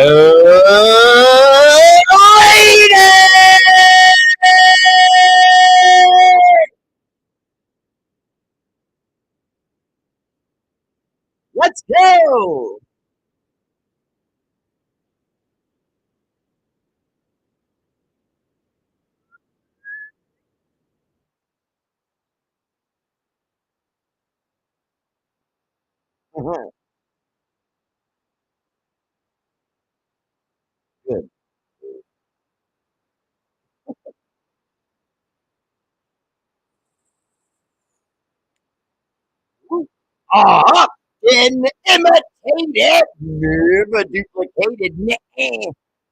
Let's go. Good. Ah, didn't imitate it, never duplicated. Nah.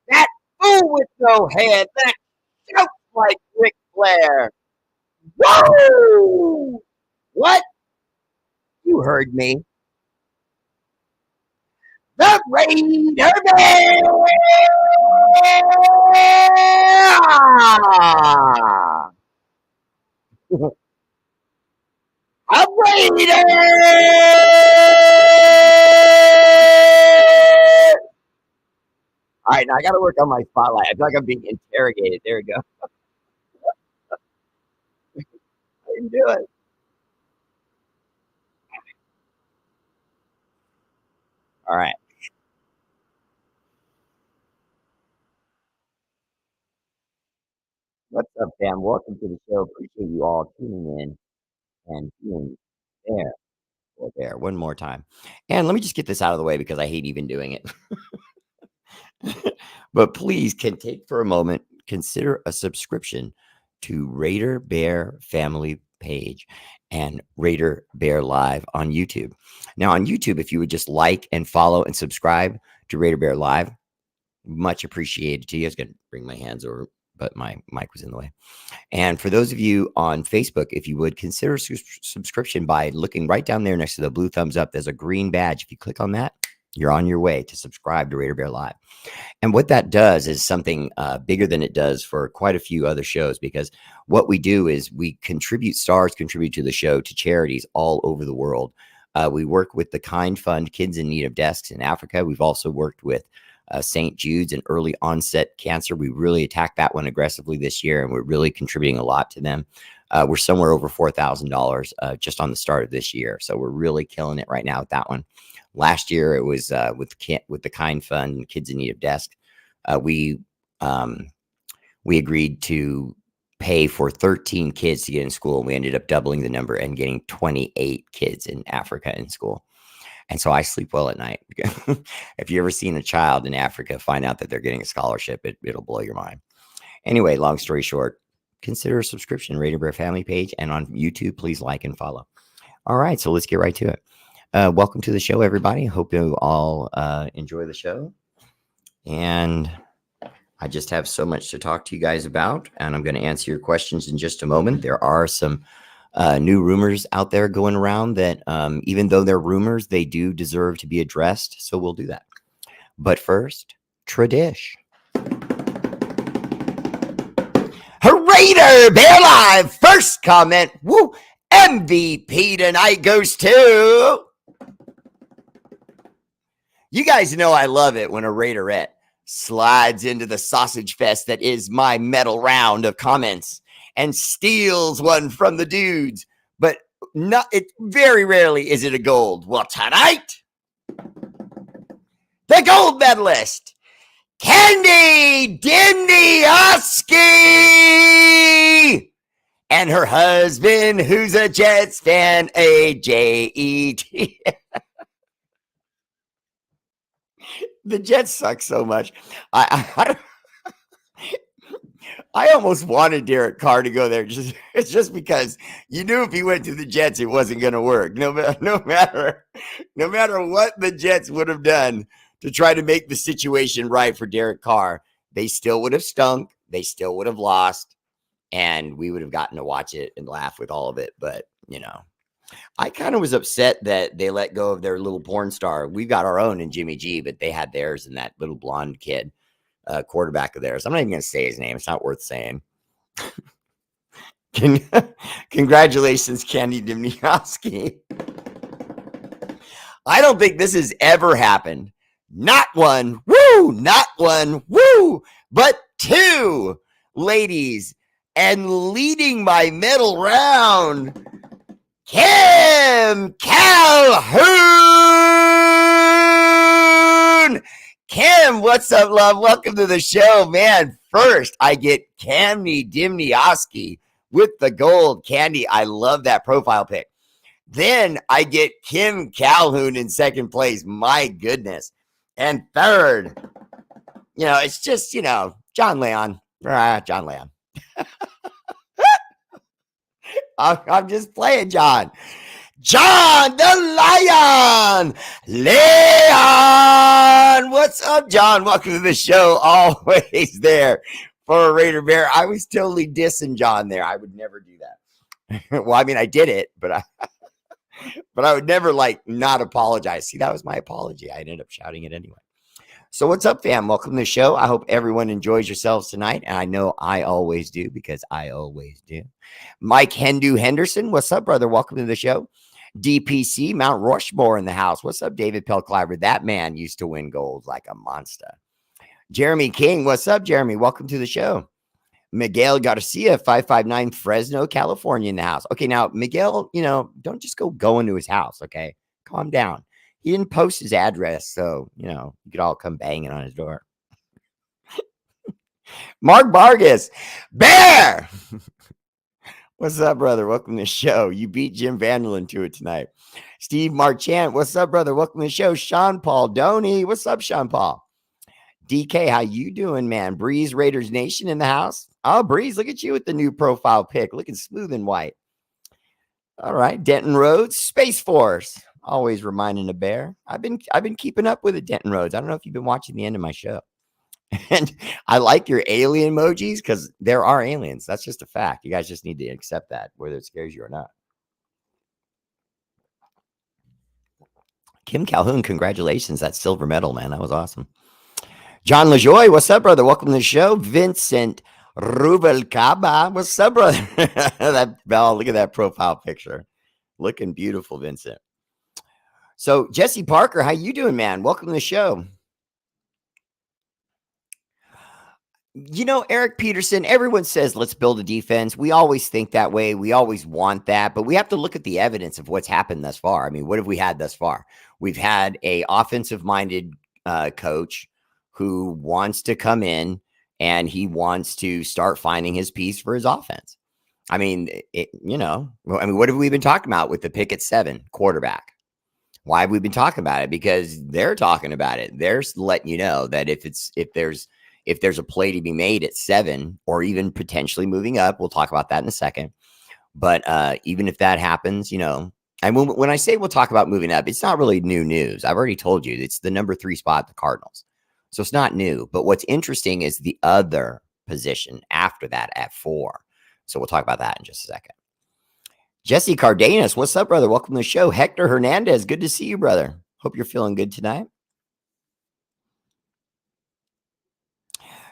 That fool with no head, that shouts like Ric Flair. Whoa! What? You heard me. The Raider Bear! A Raider! All right, now I got to work on my spotlight. I feel like I'm being interrogated. There we go. I didn't do it. All right. What's up, fam? Welcome to the show. Appreciate you all tuning in and being there or there one more time. And let me just get this out of the way because I hate even doing it. But please can take for a moment, consider a subscription to Raider Bear Family Page and Raider Bear Live on YouTube. Now on YouTube, if you would just like and follow and subscribe to Raider Bear Live, much appreciated to you. I was going to bring my hands over, but my mic was in the way. And for those of you on Facebook, if you would consider subscription by looking right down there next to the blue thumbs up, there's a green badge. If you click on that, you're on your way to subscribe to Raider Bear Live. And what that does is something bigger than it does for quite a few other shows, because what we do is we contribute to the show to charities all over the world. We work with the Kind Fund, Kids in Need of Desks in Africa. We've also worked with St. Jude's and early onset cancer. We really attacked that one aggressively this year, and we're really contributing a lot to them. We're somewhere over $4,000 just on the start of this year. So we're really killing it right now with that one. Last year, it was with the Kind Fund and Kids in Need of Desk. We agreed to pay for 13 kids to get in school. And we ended up doubling the number and getting 28 kids in Africa in school. And so I sleep well at night. If you ever seen a child in Africa find out that they're getting a scholarship, it'll blow your mind. Anyway, long story short, consider a subscription, Raider Bear Family Page, and on YouTube, please like and follow. All right, so let's get right to it. Welcome to the show, everybody. Hope you all enjoy the show. And I just have so much to talk to you guys about, and I'm going to answer your questions in just a moment. There are some new rumors out there going around that even though they're rumors, they do deserve to be addressed. So we'll do that. But first, tradish. Raider Bear Live. First comment. Woo. MVP tonight goes to... You guys know I love it when a Raiderette slides into the sausage fest that is my medal round of comments and steals one from the dudes, but very rarely is it a gold. Well, tonight, the gold medalist, Candy Dindioski, and her husband, who's a Jets fan, A-J-E-T. The Jets suck so much. I almost wanted Derek Carr to go there just because you knew if he went to the Jets, it wasn't going to work. No matter what the Jets would have done to try to make the situation right for Derek Carr, they still would have stunk. They still would have lost, and we would have gotten to watch it and laugh with all of it. But, you know, I kind of was upset that they let go of their little porn star. We've got our own in Jimmy G, but they had theirs and that little blonde kid, quarterback of theirs. I'm not even going to say his name. It's not worth saying. Congratulations, Candy Dindioski. I don't think this has ever happened. Not one. Woo! woo, not one, woo, but two ladies. And leading my middle round, Kim Calhoun. Kim, what's up, love? Welcome to the show, man. First, I get Cammy Dimnioski with the gold candy. I love that profile pic. Then I get Kim Calhoun in second place. My goodness. And third, it's just, John Leon. John Leon. I'm just playing John. John the Lion. Leon. What's up, John? Welcome to the show. Always there for a Raider Bear. I was totally dissing John there. I would never do that. Well, I mean, I did it, but I would never not apologize. See, that was my apology. I ended up shouting it anyway. So what's up, fam? Welcome to the show. I hope everyone enjoys yourselves tonight. And I know I always do, because I always do. Mike Hendu Henderson. What's up, brother? Welcome to the show. DPC Mount Rushmore in the house. What's up, David Pelcliver? That man used to win gold like a monster. Jeremy King. What's up, Jeremy? Welcome to the show. Miguel Garcia, 559 Fresno, California in the house. Okay, now, Miguel, don't just go into his house, okay? Calm down. He didn't post his address, so, you could all come banging on his door. Mark Vargas, Bear! What's up, brother? Welcome to the show. You beat Jim Vanderlyn to it tonight. Steve Marchant, what's up, brother? Welcome to the show. Sean Paul Doney, what's up, Sean Paul? DK, how you doing, man? Breeze Raiders Nation in the house. Oh, Breeze, look at you with the new profile pic, looking smooth and white. All right, Denton Rhodes, Space Force. Always reminding the Bear. I've been keeping up with it, Denton Rhodes. I don't know if you've been watching the end of my show. And I like your alien emojis, because there are aliens. That's just a fact. You guys just need to accept that, whether it scares you or not. Kim Calhoun, congratulations. That silver medal, man. That was awesome. John LaJoy, what's up, brother? Welcome to the show. Vincent Rubalcaba, what's up, brother? Look at that profile picture. Looking beautiful, Vincent. So, Jesse Parker, how you doing, man? Welcome to the show. Eric Peterson, everyone says, let's build a defense. We always think that way. We always want that, but we have to look at the evidence of what's happened thus far. I mean, what have we had thus far? We've had a offensive-minded coach who wants to come in and he wants to start finding his piece for his offense. I mean, what have we been talking about with the pick at 7 quarterback? Why have we been talking about it? Because they're talking about it. They're letting you know that if there's a play to be made at 7, or even potentially moving up, we'll talk about that in a second. But even if that happens, and when I say we'll talk about moving up, it's not really new news. I've already told you it's the number 3 spot, the Cardinals. So it's not new. But what's interesting is the other position after that at 4. So we'll talk about that in just a second. Jesse Cardenas, what's up, brother? Welcome to the show. Hector Hernandez, good to see you, brother. Hope you're feeling good tonight.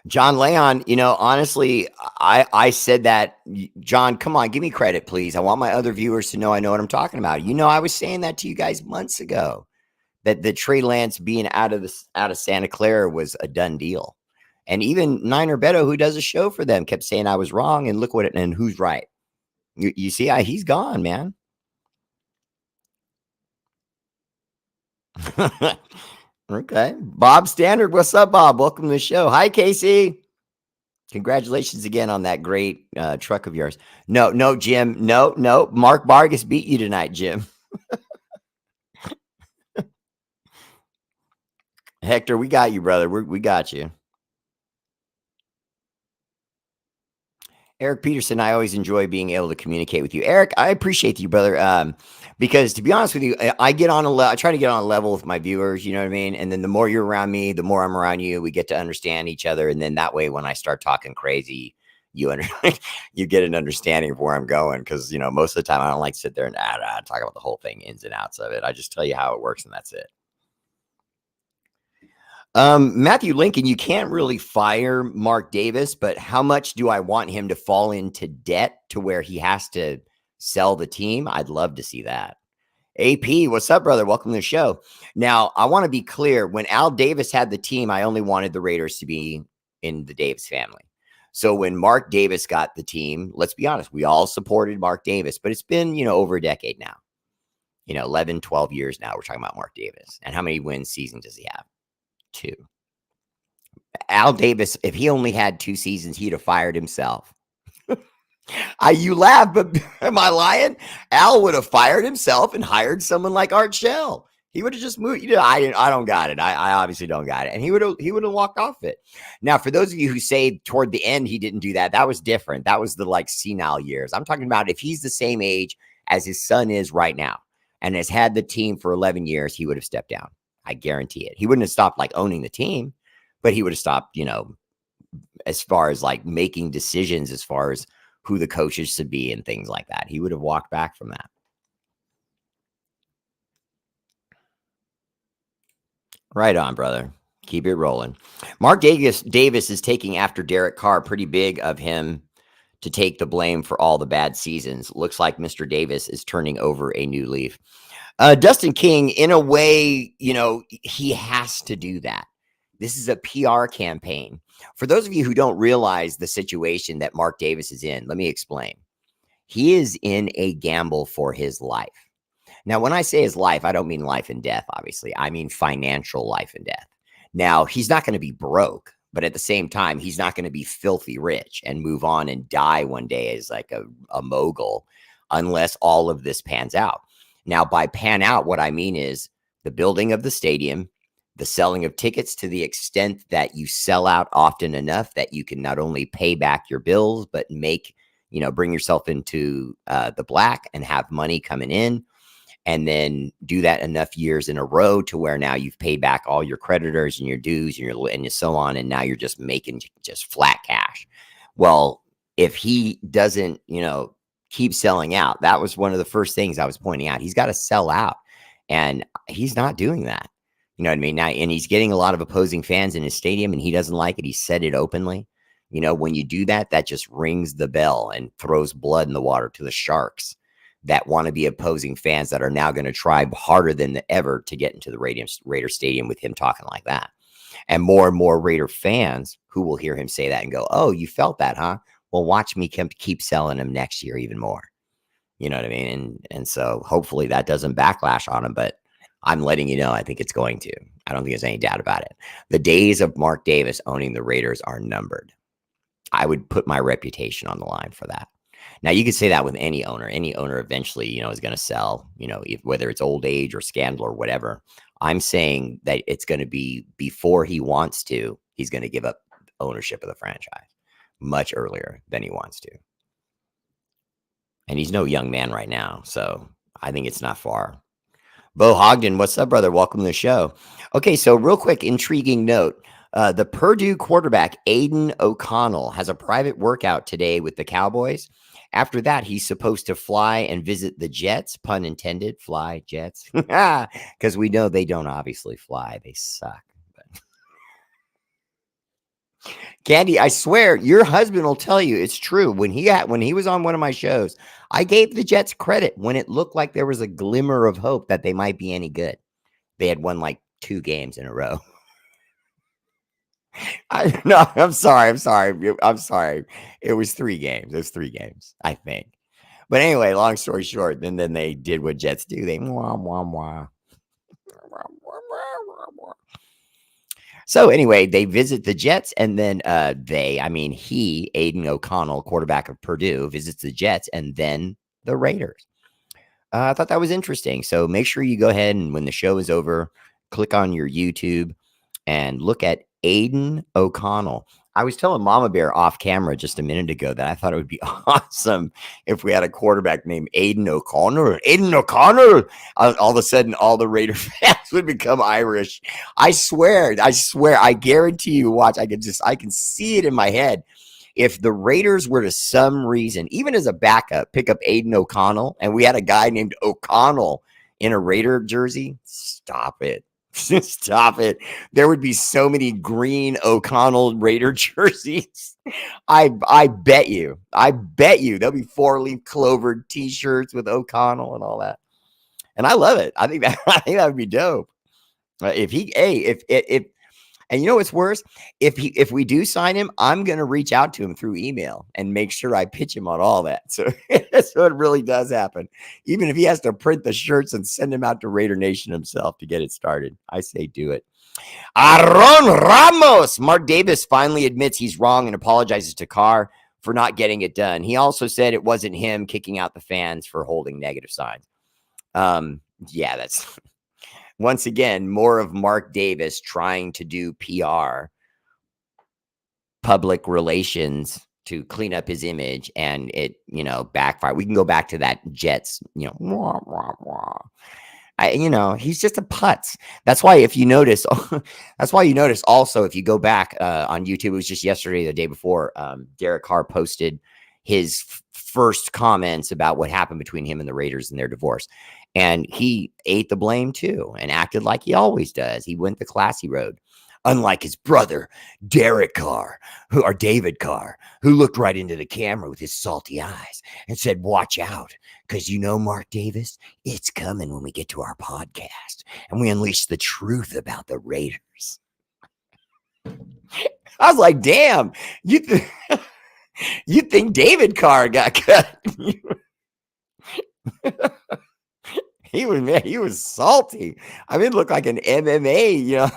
John Leon, honestly, I said that. John, come on, give me credit, please. I want my other viewers to know I know what I'm talking about. I was saying that to you guys months ago, that the Trey Lance being out of Santa Clara was a done deal. And even Niner Beto, who does a show for them, kept saying I was wrong, and look and who's right. You see, he's gone, man. Okay. Bob Standard, what's up, Bob? Welcome to the show. Hi, Casey. Congratulations again on that great truck of yours. No, Jim. No. Mark Vargas beat you tonight, Jim. Hector, we got you, brother. We got you. Eric Peterson, I always enjoy being able to communicate with you. Eric, I appreciate you, brother. Because to be honest with you, I try to get on a level with my viewers, you know what I mean? And then the more you're around me, the more I'm around you, we get to understand each other. And then that way, when I start talking crazy, you get an understanding of where I'm going. Because, most of the time I don't like to sit there and talk about the whole thing, ins and outs of it. I just tell you how it works and that's it. Matthew Lincoln, you can't really fire Mark Davis, but how much do I want him to fall into debt to where he has to sell the team? I'd love to see that. AP, what's up, brother? Welcome to the show. Now, I want to be clear. When Al Davis had the team, I only wanted the Raiders to be in the Davis family. So when Mark Davis got the team, let's be honest, we all supported Mark Davis, but it's been, over a decade now. 11, 12 years now, we're talking about Mark Davis. And how many win seasons does he have? 2. Al Davis, if he only had 2 seasons, he'd have fired himself. You laugh, but am I lying? Al would have fired himself and hired someone like Art Shell. He would have just moved. I don't got it. I obviously don't got it. And he would have walked off it. Now, for those of you who say toward the end he didn't do that, that was different. That was the senile years. I'm talking about if he's the same age as his son is right now and has had the team for 11 years, he would have stepped down. I guarantee it. He wouldn't have stopped owning the team, but he would have stopped, as far as making decisions as far as who the coaches should be and things like that. He would have walked back from that. Right on, brother. Keep it rolling. Mark Davis is taking after Derek Carr. Pretty big of him to take the blame for all the bad seasons. Looks like Mr. Davis is turning over a new leaf. Dustin King, in a way, he has to do that. This is a PR campaign. For those of you who don't realize the situation that Mark Davis is in, let me explain. He is in a gamble for his life. Now, when I say his life, I don't mean life and death, obviously. I mean financial life and death. Now, he's not going to be broke, but at the same time, he's not going to be filthy rich and move on and die one day as a mogul unless all of this pans out. Now, by pan out, what I mean is the building of the stadium, the selling of tickets to the extent that you sell out often enough that you can not only pay back your bills, but bring yourself into the black and have money coming in. And then do that enough years in a row to where now you've paid back all your creditors and your dues and so on. And now you're just making just flat cash. Well, if he doesn't, keep selling out, that was one of the first things I was pointing out. He's got to sell out, and he's not doing that. You know what I mean? Now, and he's getting a lot of opposing fans in his stadium, and he doesn't like it. He said it openly. When you do that, that just rings the bell and throws blood in the water to the sharks that want to be opposing fans that are now going to try harder than ever to get into the Raider Stadium with him talking like that. And more Raider fans who will hear him say that and go, oh, you felt that, huh? Well, watch me keep selling him next year even more. You know what I mean? And so hopefully that doesn't backlash on him, but I'm letting you know, I think it's going to. I don't think there's any doubt about it. The days of Mark Davis owning the Raiders are numbered. I would put my reputation on the line for that. Now, you could say that with any owner. Any owner eventually, is going to sell, whether it's old age or scandal or whatever. I'm saying that it's going to be before he wants to, he's going to give up ownership of the franchise much earlier than he wants to. And he's no young man right now, so I think it's not far. Bo Hogden, what's up, brother? Welcome to the show. Okay, so real quick, intriguing note. The Purdue quarterback, Aiden O'Connell, has a private workout today with the Cowboys. After that, he's supposed to fly and visit the Jets, pun intended, fly Jets, because we know they don't obviously fly. They suck. But Candy, I swear, your husband will tell you it's true. When he was on one of my shows, I gave the Jets credit when it looked like there was a glimmer of hope that they might be any good. They had won 2 games in a row. I'm sorry. It was 3 games. I think. But anyway, long story short, then they did what Jets do. They mwah. So anyway, they visit the Jets, and then he, Aiden O'Connell, quarterback of Purdue, visits the Jets and then the Raiders. I thought that was interesting. So make sure you go ahead and when the show is over, click on your YouTube and look at Aiden O'Connell. I was telling Mama Bear off camera just a minute ago that I thought it would be awesome if we had a quarterback named Aiden O'Connell. Aiden O'Connell. All of a sudden, all the Raider fans would become Irish. I swear. I guarantee you. Watch. I can see it in my head. If the Raiders were to some reason, even as a backup, pick up Aiden O'Connell, and we had a guy named O'Connell in a Raider jersey, stop it. Stop it. There would be so many green O'Connell Raider jerseys. I bet you there'll be 4-leaf clover t-shirts with O'Connell and all that. And I love it. I think that I think that would be dope. If he, hey, if and you know what's worse? If we do sign him, I'm gonna reach out to him through email and make sure I pitch him on all that. So, so it really does happen. Even if he has to print the shirts and send them out to Raider Nation himself to get it started, I say do it. Aaron Ramos. Mark Davis finally admits he's wrong and apologizes to Carr for not getting it done. He also said it wasn't him kicking out the fans for holding negative signs. Yeah, that's once again more of Mark Davis trying to do PR, public relations, to clean up his image, and it, backfire. We can go back to that Jets, wah, wah, wah. He's just a putz. That's why if you notice, also, if you go back on YouTube, it was just yesterday, the day before, Derek Carr posted his first comments about what happened between him and the Raiders and their divorce. And he ate the blame too and acted like he always does. He went the classy road. Unlike his brother, David Carr, who looked right into the camera with his salty eyes and said, "Watch out, because Mark Davis, it's coming when we get to our podcast and we unleash the truth about the Raiders." I was like, damn, you think David Carr got cut? He was salty. I mean, it looked like an MMA,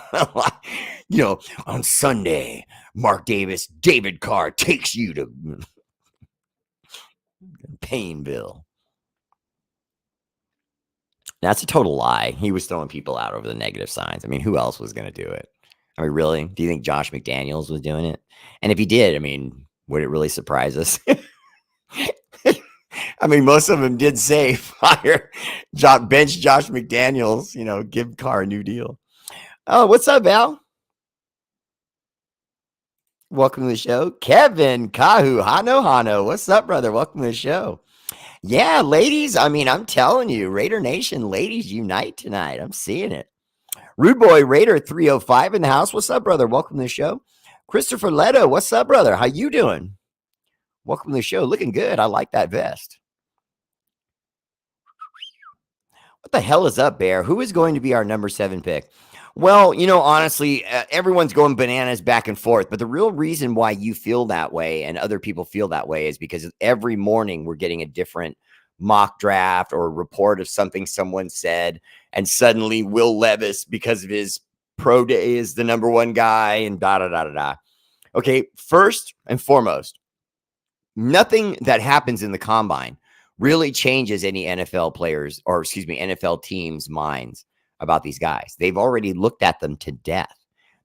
on Sunday, Mark Davis, David Carr takes you to Painville. That's a total lie. He was throwing people out over the negative signs. I mean, who else was going to do it? I mean, really? Do you think Josh McDaniels was doing it? And if he did, I mean, would it really surprise us? I mean, most of them did say bench Josh McDaniels, give Carr a new deal. Oh, what's up, Val? Welcome to the show. Kevin Kahu, Hano. What's up, brother? Welcome to the show. Yeah, ladies. I mean, I'm telling you, Raider Nation, ladies unite tonight. I'm seeing it. Rude Boy Raider 305 in the house. What's up, brother? Welcome to the show. Christopher Leto, what's up, brother? How you doing? Welcome to the show. Looking good. I like that vest. What the hell is up, Bear? Who is going to be our number 7 pick? Well, honestly, everyone's going bananas back and forth. But the real reason why you feel that way and other people feel that way is because every morning we're getting a different mock draft or report of something someone said. And suddenly Will Levis, because of his pro day, is the number 1 guy and da-da-da-da-da. Okay, first and foremost, nothing that happens in the combine really changes any NFL players or, NFL teams' minds about these guys. They've already looked at them to death.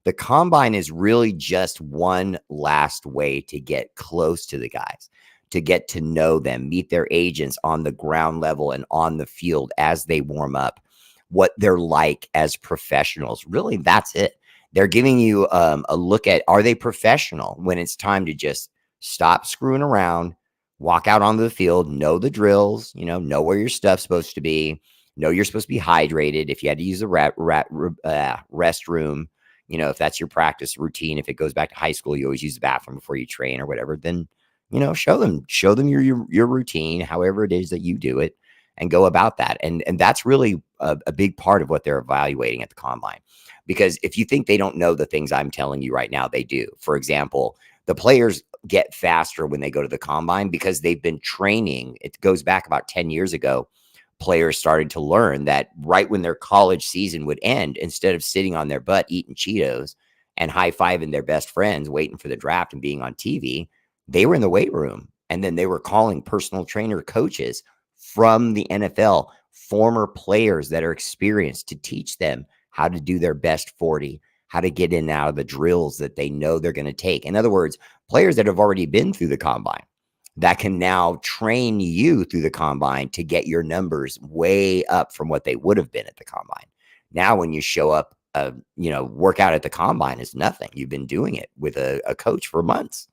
The combine is really just one last way to get close to the guys, to get to know them, meet their agents on the ground level and on the field as they warm up, what they're like as professionals. Really, that's it. They're giving you a look at, are they professional when it's time to just stop screwing around, walk out onto the field, know the drills, know where your stuff's supposed to be, know you're supposed to be hydrated. If you had to use a restroom, if that's your practice routine, if it goes back to high school, you always use the bathroom before you train or whatever, then, show them your routine, however it is that you do it, and go about that. And that's really a big part of what they're evaluating at the combine. Because if you think they don't know the things I'm telling you right now, they do. For example, the players get faster when they go to the combine because they've been training. It goes back about 10 years ago. Players started to learn that right when their college season would end, instead of sitting on their butt eating Cheetos and high-fiving their best friends waiting for the draft and being on TV, they were in the weight room. And then they were calling personal trainer coaches from the NFL, former players that are experienced, to teach them how to do their best 40, how to get in and out of the drills that they know they're going to take. In other words, players that have already been through the combine that can now train you through the combine to get your numbers way up from what they would have been at the combine. Now, when you show up, workout at the combine is nothing. You've been doing it with a coach for months.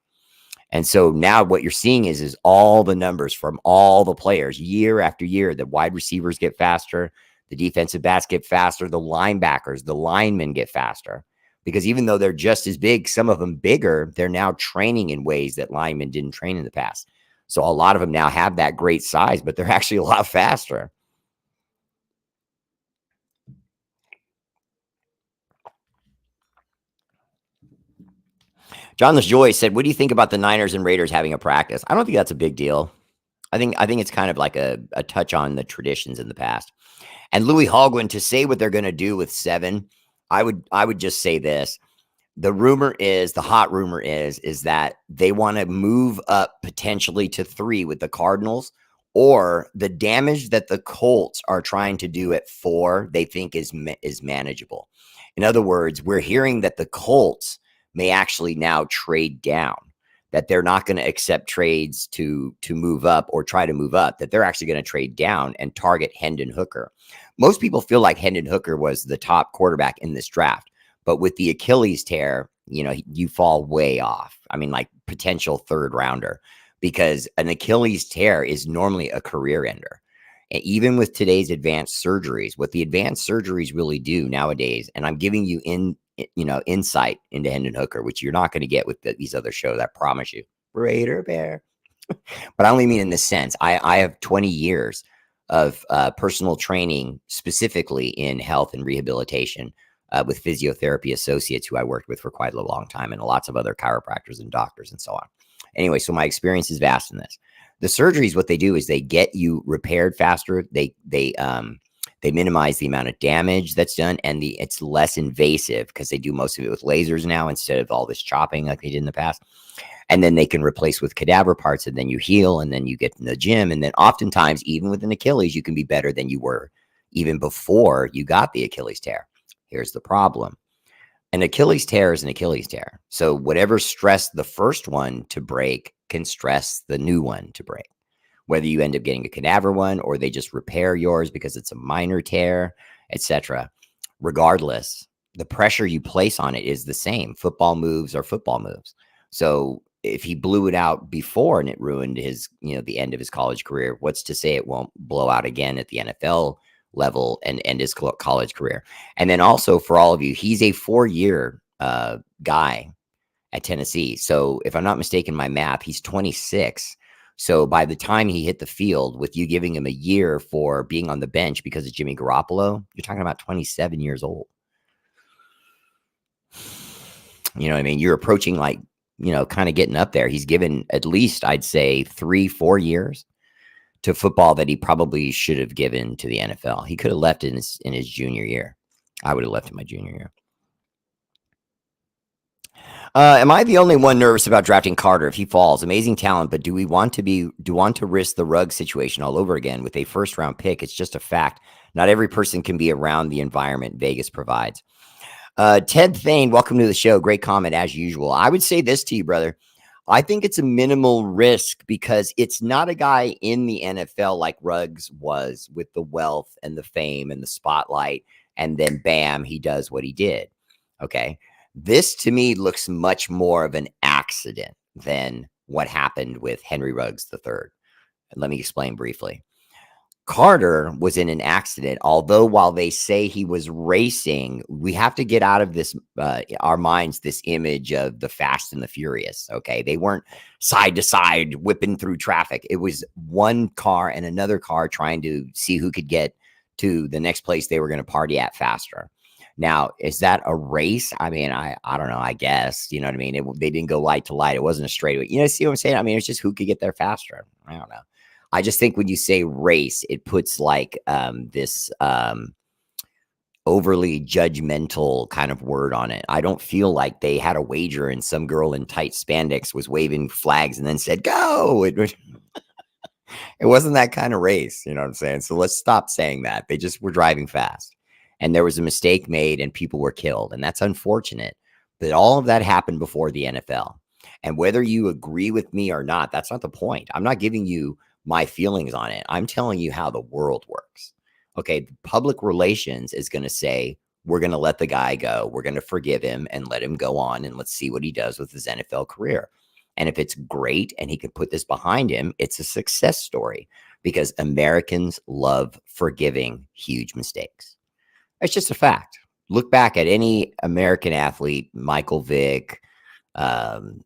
And so now what you're seeing is all the numbers from all the players year after year. The wide receivers get faster. The defensive backs get faster. The linebackers, the linemen get faster. Because even though they're just as big, some of them bigger, they're now training in ways that linemen didn't train in the past. So a lot of them now have that great size, but they're actually a lot faster. John LaJoy said, "What do you think about the Niners and Raiders having a practice?" I don't think that's a big deal. I think it's kind of like a touch on the traditions in the past. And Louis Hogwin, to say what they're going to do with 7, I would just say this. The hot rumor is that they want to move up potentially to 3 with the Cardinals, or the damage that the Colts are trying to do at 4, they think is manageable. In other words, we're hearing that the Colts may actually now trade down, that they're not going to accept trades to move up or try to move up, that they're actually going to trade down and target Hendon Hooker. Most people feel like Hendon Hooker was the top quarterback in this draft. But with the Achilles tear, you fall way off. I mean, like potential 3rd rounder, because an Achilles tear is normally a career ender. And even with today's advanced surgeries, what the advanced surgeries really do nowadays, and I'm giving you insight into Hendon Hooker, which you're not going to get with these other shows, I promise you. Raider Bear. But I only mean in this sense. I have 20 years of personal training, specifically in health and rehabilitation, with physiotherapy associates who I worked with for quite a long time, and lots of other chiropractors and doctors and so on. Anyway, so my experience is vast in this. The surgeries, what they do is they get you repaired faster. They minimize the amount of damage that's done, and it's less invasive because they do most of it with lasers now instead of all this chopping like they did in the past. And then they can replace with cadaver parts, and then you heal, and then you get in the gym. And then oftentimes, even with an Achilles, you can be better than you were even before you got the Achilles tear. Here's the problem. An Achilles tear is an Achilles tear. So whatever stressed the first one to break can stress the new one to break. Whether you end up getting a cadaver one or they just repair yours because it's a minor tear, etc. Regardless, the pressure you place on it is the same. Football moves are football moves. So if he blew it out before and it ruined his, the end of his college career, what's to say it won't blow out again at the NFL level and end his college career? And then also for all of you, he's a 4-year guy at Tennessee. So if I'm not mistaken, my math, he's 26. So by the time he hit the field, with you giving him a year for being on the bench because of Jimmy Garoppolo, you're talking about 27 years old. You know what I mean? You're approaching kind of getting up there. He's given at least, I'd say, 3-4 years to football that he probably should have given to the NFL. He could have left in his junior year. I would have left in my junior year. Am I the only one nervous about drafting Carter if he falls? Amazing talent, but do we want to risk the Ruggs situation all over again with a 1st-round pick? It's just a fact. Not every person can be around the environment Vegas provides. Ted Thane, welcome to the show. Great comment as usual. I would say this to you, brother. I think it's a minimal risk because it's not a guy in the NFL like Ruggs was, with the wealth and the fame and the spotlight, and then bam, he does what he did. Okay. This to me looks much more of an accident than what happened with Henry Ruggs III. Let me explain briefly. Carter was in an accident, although while they say he was racing, we have to get out of this, our minds, this image of the Fast and the Furious. Okay. They weren't side to side whipping through traffic. It was one car and another car trying to see who could get to the next place they were going to party at faster. Now, is that a race? I mean, I don't know, I guess, you know what I mean? They didn't go light to light. It wasn't a straightaway. See what I'm saying? I mean, it's just who could get there faster. I don't know. I just think when you say race, it puts this overly judgmental kind of word on it. I don't feel like they had a wager and some girl in tight spandex was waving flags and then said, go. It wasn't that kind of race. You know what I'm saying? So let's stop saying that. They just were driving fast. And there was a mistake made and people were killed. And that's unfortunate. But all of that happened before the NFL. And whether you agree with me or not, that's not the point. I'm not giving you my feelings on it. I'm telling you how the world works. Okay. Public relations is going to say, we're going to let the guy go. We're going to forgive him and let him go on. And let's see what he does with his NFL career. And if it's great and he can put this behind him, it's a success story, because Americans love forgiving huge mistakes. It's just a fact. Look back at any American athlete, Michael Vick,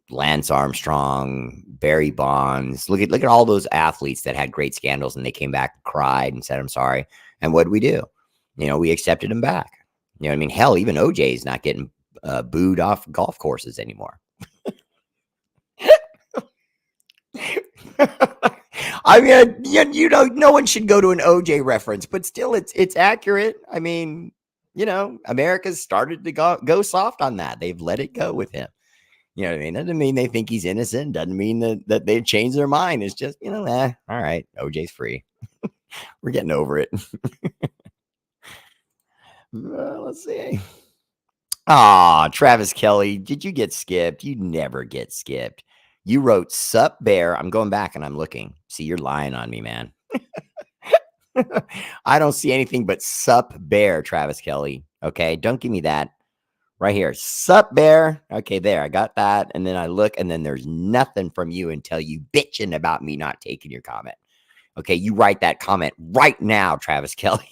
Lance Armstrong, Barry Bonds. Look at all those athletes that had great scandals and they came back and cried and said, I'm sorry. And what did we do? We accepted them back. You know what I mean? Hell, even OJ is not getting booed off golf courses anymore. I mean, you know, no one should go to an OJ reference, but still, it's accurate. I mean, you know, America's started to go soft on that. They've let it go with him. You know what I mean? Doesn't mean they think he's innocent. Doesn't mean that they've changed their mind. It's just, you know, all right, OJ's free. We're getting over it. Let's see. Ah, Travis Kelly, did you get skipped? You never get skipped. You wrote "Sup Bear." I'm going back and I'm looking. See, you're lying on me, man. I don't see anything but "Sup Bear," Travis Kelly. Okay, don't give me that. Right here, "Sup Bear." Okay, there, I got that. And then I look, and then there's nothing from you until you bitching about me not taking your comment. Okay, you write that comment right now, Travis Kelly.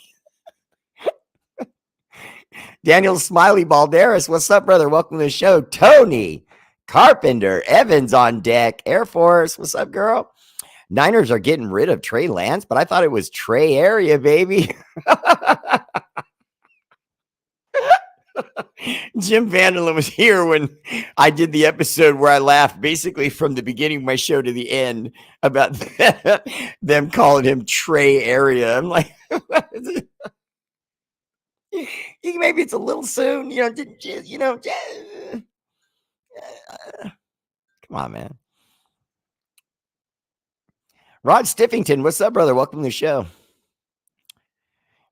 Daniel Smiley Balderas, what's up, brother? Welcome to the show. Tony Carpenter Evans on deck. Air Force, what's up, girl? Niners are getting rid of Trey Lance, but I thought it was Trey Area, baby. Jim Vanderlyn was here when I did the episode where I laughed basically from the beginning of my show to the end about them calling him Trey Area. I'm like, maybe it's a little soon, you know, come on, man. Rod Stiffington, what's up, brother? Welcome to the show.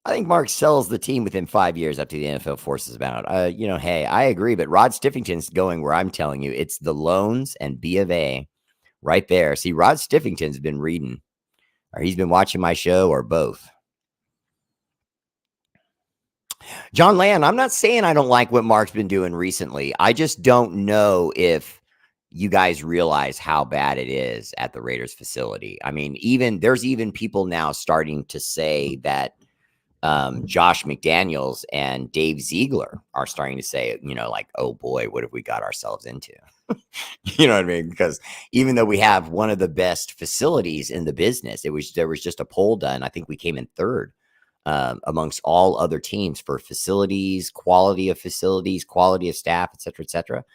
I think Mark sells the team within 5 years after the NFL forces him out. You know, hey, I agree, but Rod Stiffington's going where I'm telling you. It's the loans and B of A right there. See, Rod Stiffington's been reading, or he's been watching my show, or both. John Land, I'm not saying I don't like what Mark's been doing recently. I just don't know if you guys realize how bad it is at the Raiders facility. I mean, there's even people now starting to say that Josh McDaniels and Dave Ziegler are starting to say, you know, like, oh boy, what have we got ourselves into? You know what I mean? Because even though we have one of the best facilities in the business, there was just a poll done. I think we came in third amongst all other teams for facilities, quality of staff, et cetera, et cetera.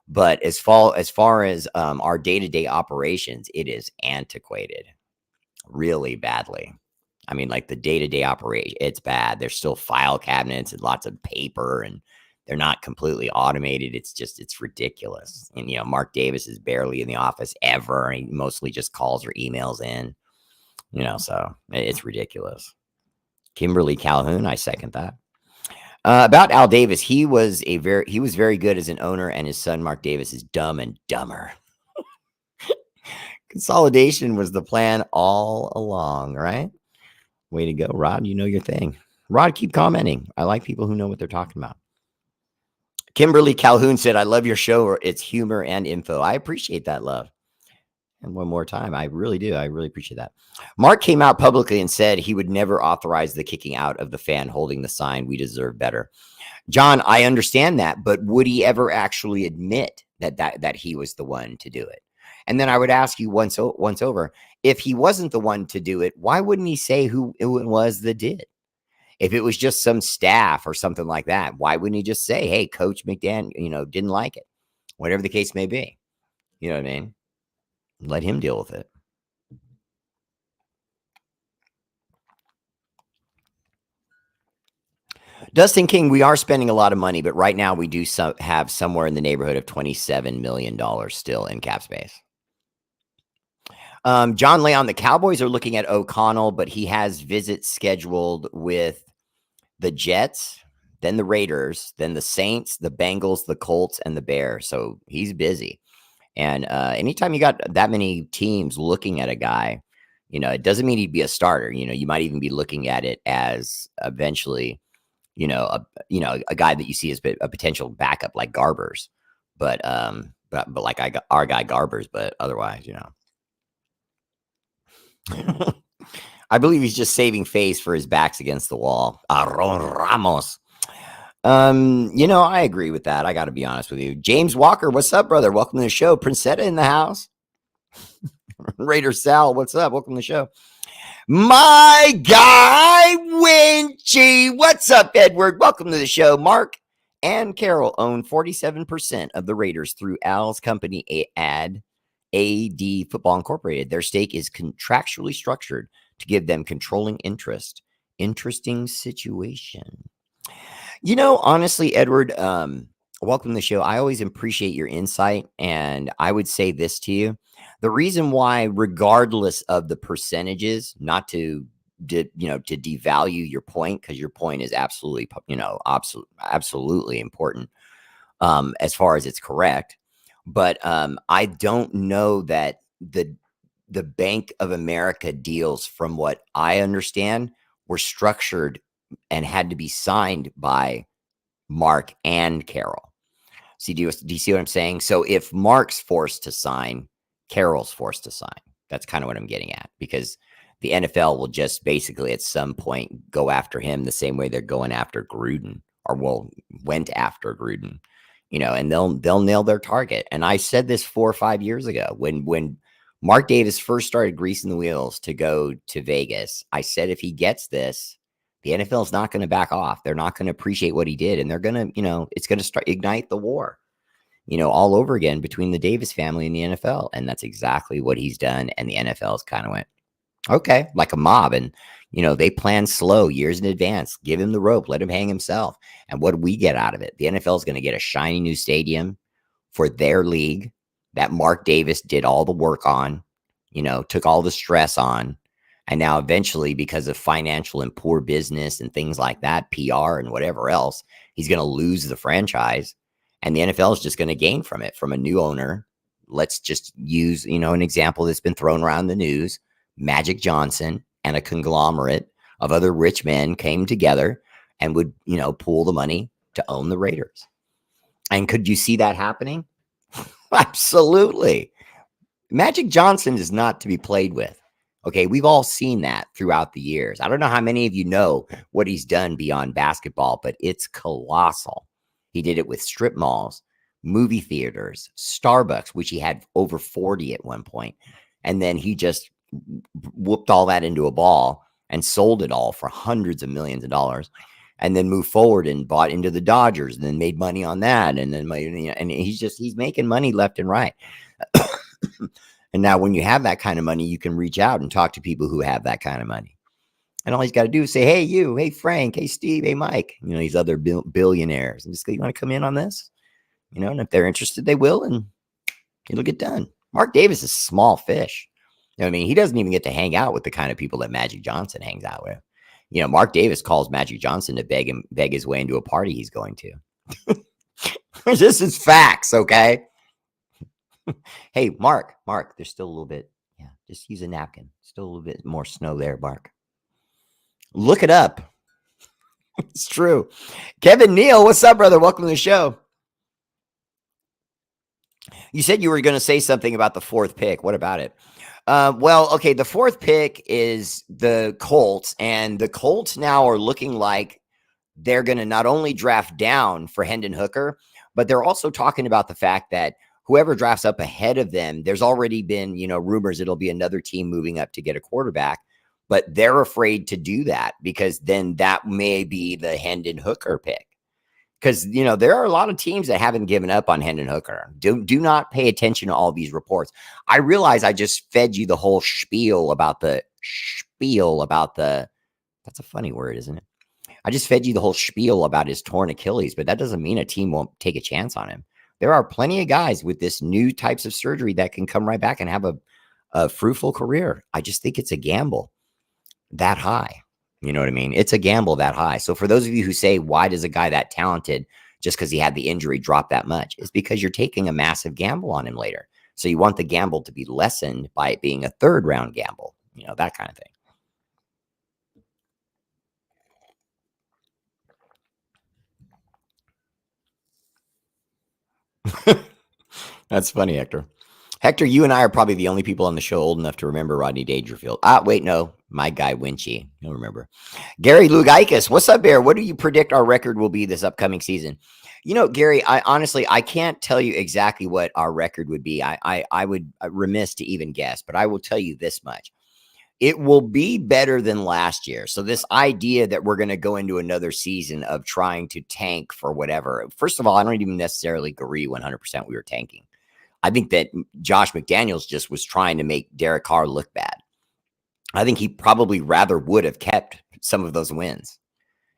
But as far as our day-to-day operations, it is antiquated really badly. I mean, like the day-to-day operation, it's bad. There's still file cabinets and lots of paper, and they're not completely automated. It's ridiculous. And, you know, Mark Davis is barely in the office ever. He mostly just calls or emails in, you know, so it's ridiculous. Kimberly Calhoun, I second that. About Al Davis, he was very good as an owner, and his son, Mark Davis, is dumb and dumber. Consolidation was the plan all along, right? Way to go, Rod. You know your thing. Rod, keep commenting. I like people who know what they're talking about. Kimberly Calhoun said, I love your show. It's humor and info. I appreciate that love. And one more time, I really do. I really appreciate that. Mark came out publicly and said he would never authorize the kicking out of the fan holding the sign, "We deserve better." John, I understand that, but would he ever actually admit that he was the one to do it? And then I would ask you once over, if he wasn't the one to do it, why wouldn't he say who it was that did? If it was just some staff or something like that, why wouldn't he just say, hey, Coach McDaniel, you know, didn't like it, whatever the case may be? You know what I mean? Let him deal with it. Dustin King, we are spending a lot of money, but right now we do have somewhere in the neighborhood of $27 million still in cap space. John Leon, the Cowboys are looking at O'Connell, but he has visits scheduled with the Jets, then the Raiders, then the Saints, the Bengals, the Colts, and the Bears. So he's busy. And anytime you got that many teams looking at a guy, you know, it doesn't mean he'd be a starter. You know, you might even be looking at it as eventually, a guy that you see as a potential backup like Garbers, but like our guy Garbers, but otherwise, you know. I believe he's just saving face for his backs against the wall. Aaron Ramos. I agree with that. I got to be honest with you. James Walker, what's up, brother? Welcome to the show. Princetta in the house. Raider Sal, what's up? Welcome to the show. My guy, Winchy. What's up, Edward? Welcome to the show. Mark and Carol own 47% of the Raiders through Al's company ad AD Football Incorporated. Their stake is contractually structured to give them controlling interest. Interesting situation. Honestly, Edward, welcome to the show. I always appreciate your insight. And I would say this to you. The reason why, regardless of the percentages, not to devalue your point, because your point is absolutely, absolutely important, as far as it's correct. But I don't know that the Bank of America deals, from what I understand, were structured and had to be signed by Mark and Carol. See, do you see what I'm saying? So if Mark's forced to sign, Carol's forced to sign. That's kind of what I'm getting at, because the NFL will just basically at some point go after him the same way they're going after Gruden, or went after Gruden, and they'll nail their target. And I said this 4 or 5 years ago when Mark Davis first started greasing the wheels to go to Vegas. I said, if he gets this, the NFL is not going to back off. They're not going to appreciate what he did. And they're going to, it's going to ignite the war, all over again between the Davis family and the NFL. And that's exactly what he's done. And the NFL's kind of went, okay, like a mob. And, they plan slow, years in advance. Give him the rope. Let him hang himself. And what do we get out of it? The NFL is going to get a shiny new stadium for their league that Mark Davis did all the work on, took all the stress on. And now eventually, because of financial and poor business and things like that, PR and whatever else, he's going to lose the franchise. And the NFL is just going to gain from it, from a new owner. Let's just use, an example that's been thrown around the news. Magic Johnson and a conglomerate of other rich men came together and would, pool the money to own the Raiders. And could you see that happening? Absolutely. Magic Johnson is not to be played with. Okay, we've all seen that throughout the years. I don't know how many of you know what he's done beyond basketball, but it's colossal. He did it with strip malls, movie theaters, Starbucks, which he had over 40 at one point. And then he just whooped all that into a ball and sold it all for hundreds of millions of dollars, and then moved forward and bought into the Dodgers and then made money on that. And then, and he's making money left and right. And now when you have that kind of money, you can reach out and talk to people who have that kind of money. And all he's got to do is say, hey, you, hey, Frank, hey, Steve, hey, Mike, these other billionaires, and just go, you want to come in on this? And if they're interested, they will, and it'll get done. Mark Davis is small fish. He doesn't even get to hang out with the kind of people that Magic Johnson hangs out with. Mark Davis calls Magic Johnson to beg his way into a party he's going to. This is facts, okay? Hey, Mark, there's still a little bit. Yeah, just use a napkin. Still a little bit more snow there, Mark. Look it up. It's true. Kevin Neal, what's up, brother? Welcome to the show. You said you were going to say something about the fourth pick. What about it? Well, okay, the fourth pick is the Colts, and the Colts now are looking like they're going to not only draft down for Hendon Hooker, but they're also talking about the fact that whoever drafts up ahead of them, there's already been, rumors it'll be another team moving up to get a quarterback, but they're afraid to do that because then that may be the Hendon Hooker pick. Because, there are a lot of teams that haven't given up on Hendon Hooker. Do not pay attention to all these reports. I realize I just fed you the whole spiel about the, that's a funny word, isn't it? I just fed you the whole spiel about his torn Achilles, but that doesn't mean a team won't take a chance on him. There are plenty of guys with this new types of surgery that can come right back and have a fruitful career. I just think it's a gamble that high. You know what I mean? It's a gamble that high. So for those of you who say, why does a guy that talented, just because he had the injury, drop that much? It's because you're taking a massive gamble on him later. So you want the gamble to be lessened by it being a third round gamble, that kind of thing. That's funny, Hector. Hector, you and I are probably the only people on the show old enough to remember Rodney Dangerfield. Wait, no, my guy Winchy. You'll remember. Gary Lugaitis, what's up, Bear? What do you predict our record will be this upcoming season? Gary, I can't tell you exactly what our record would be. I would remiss to even guess, but I will tell you this much. It will be better than last year. So this idea that we're going to go into another season of trying to tank for whatever, first of all, I don't even necessarily agree 100% we were tanking. I think that Josh McDaniels just was trying to make Derek Carr look bad. I think he probably rather would have kept some of those wins.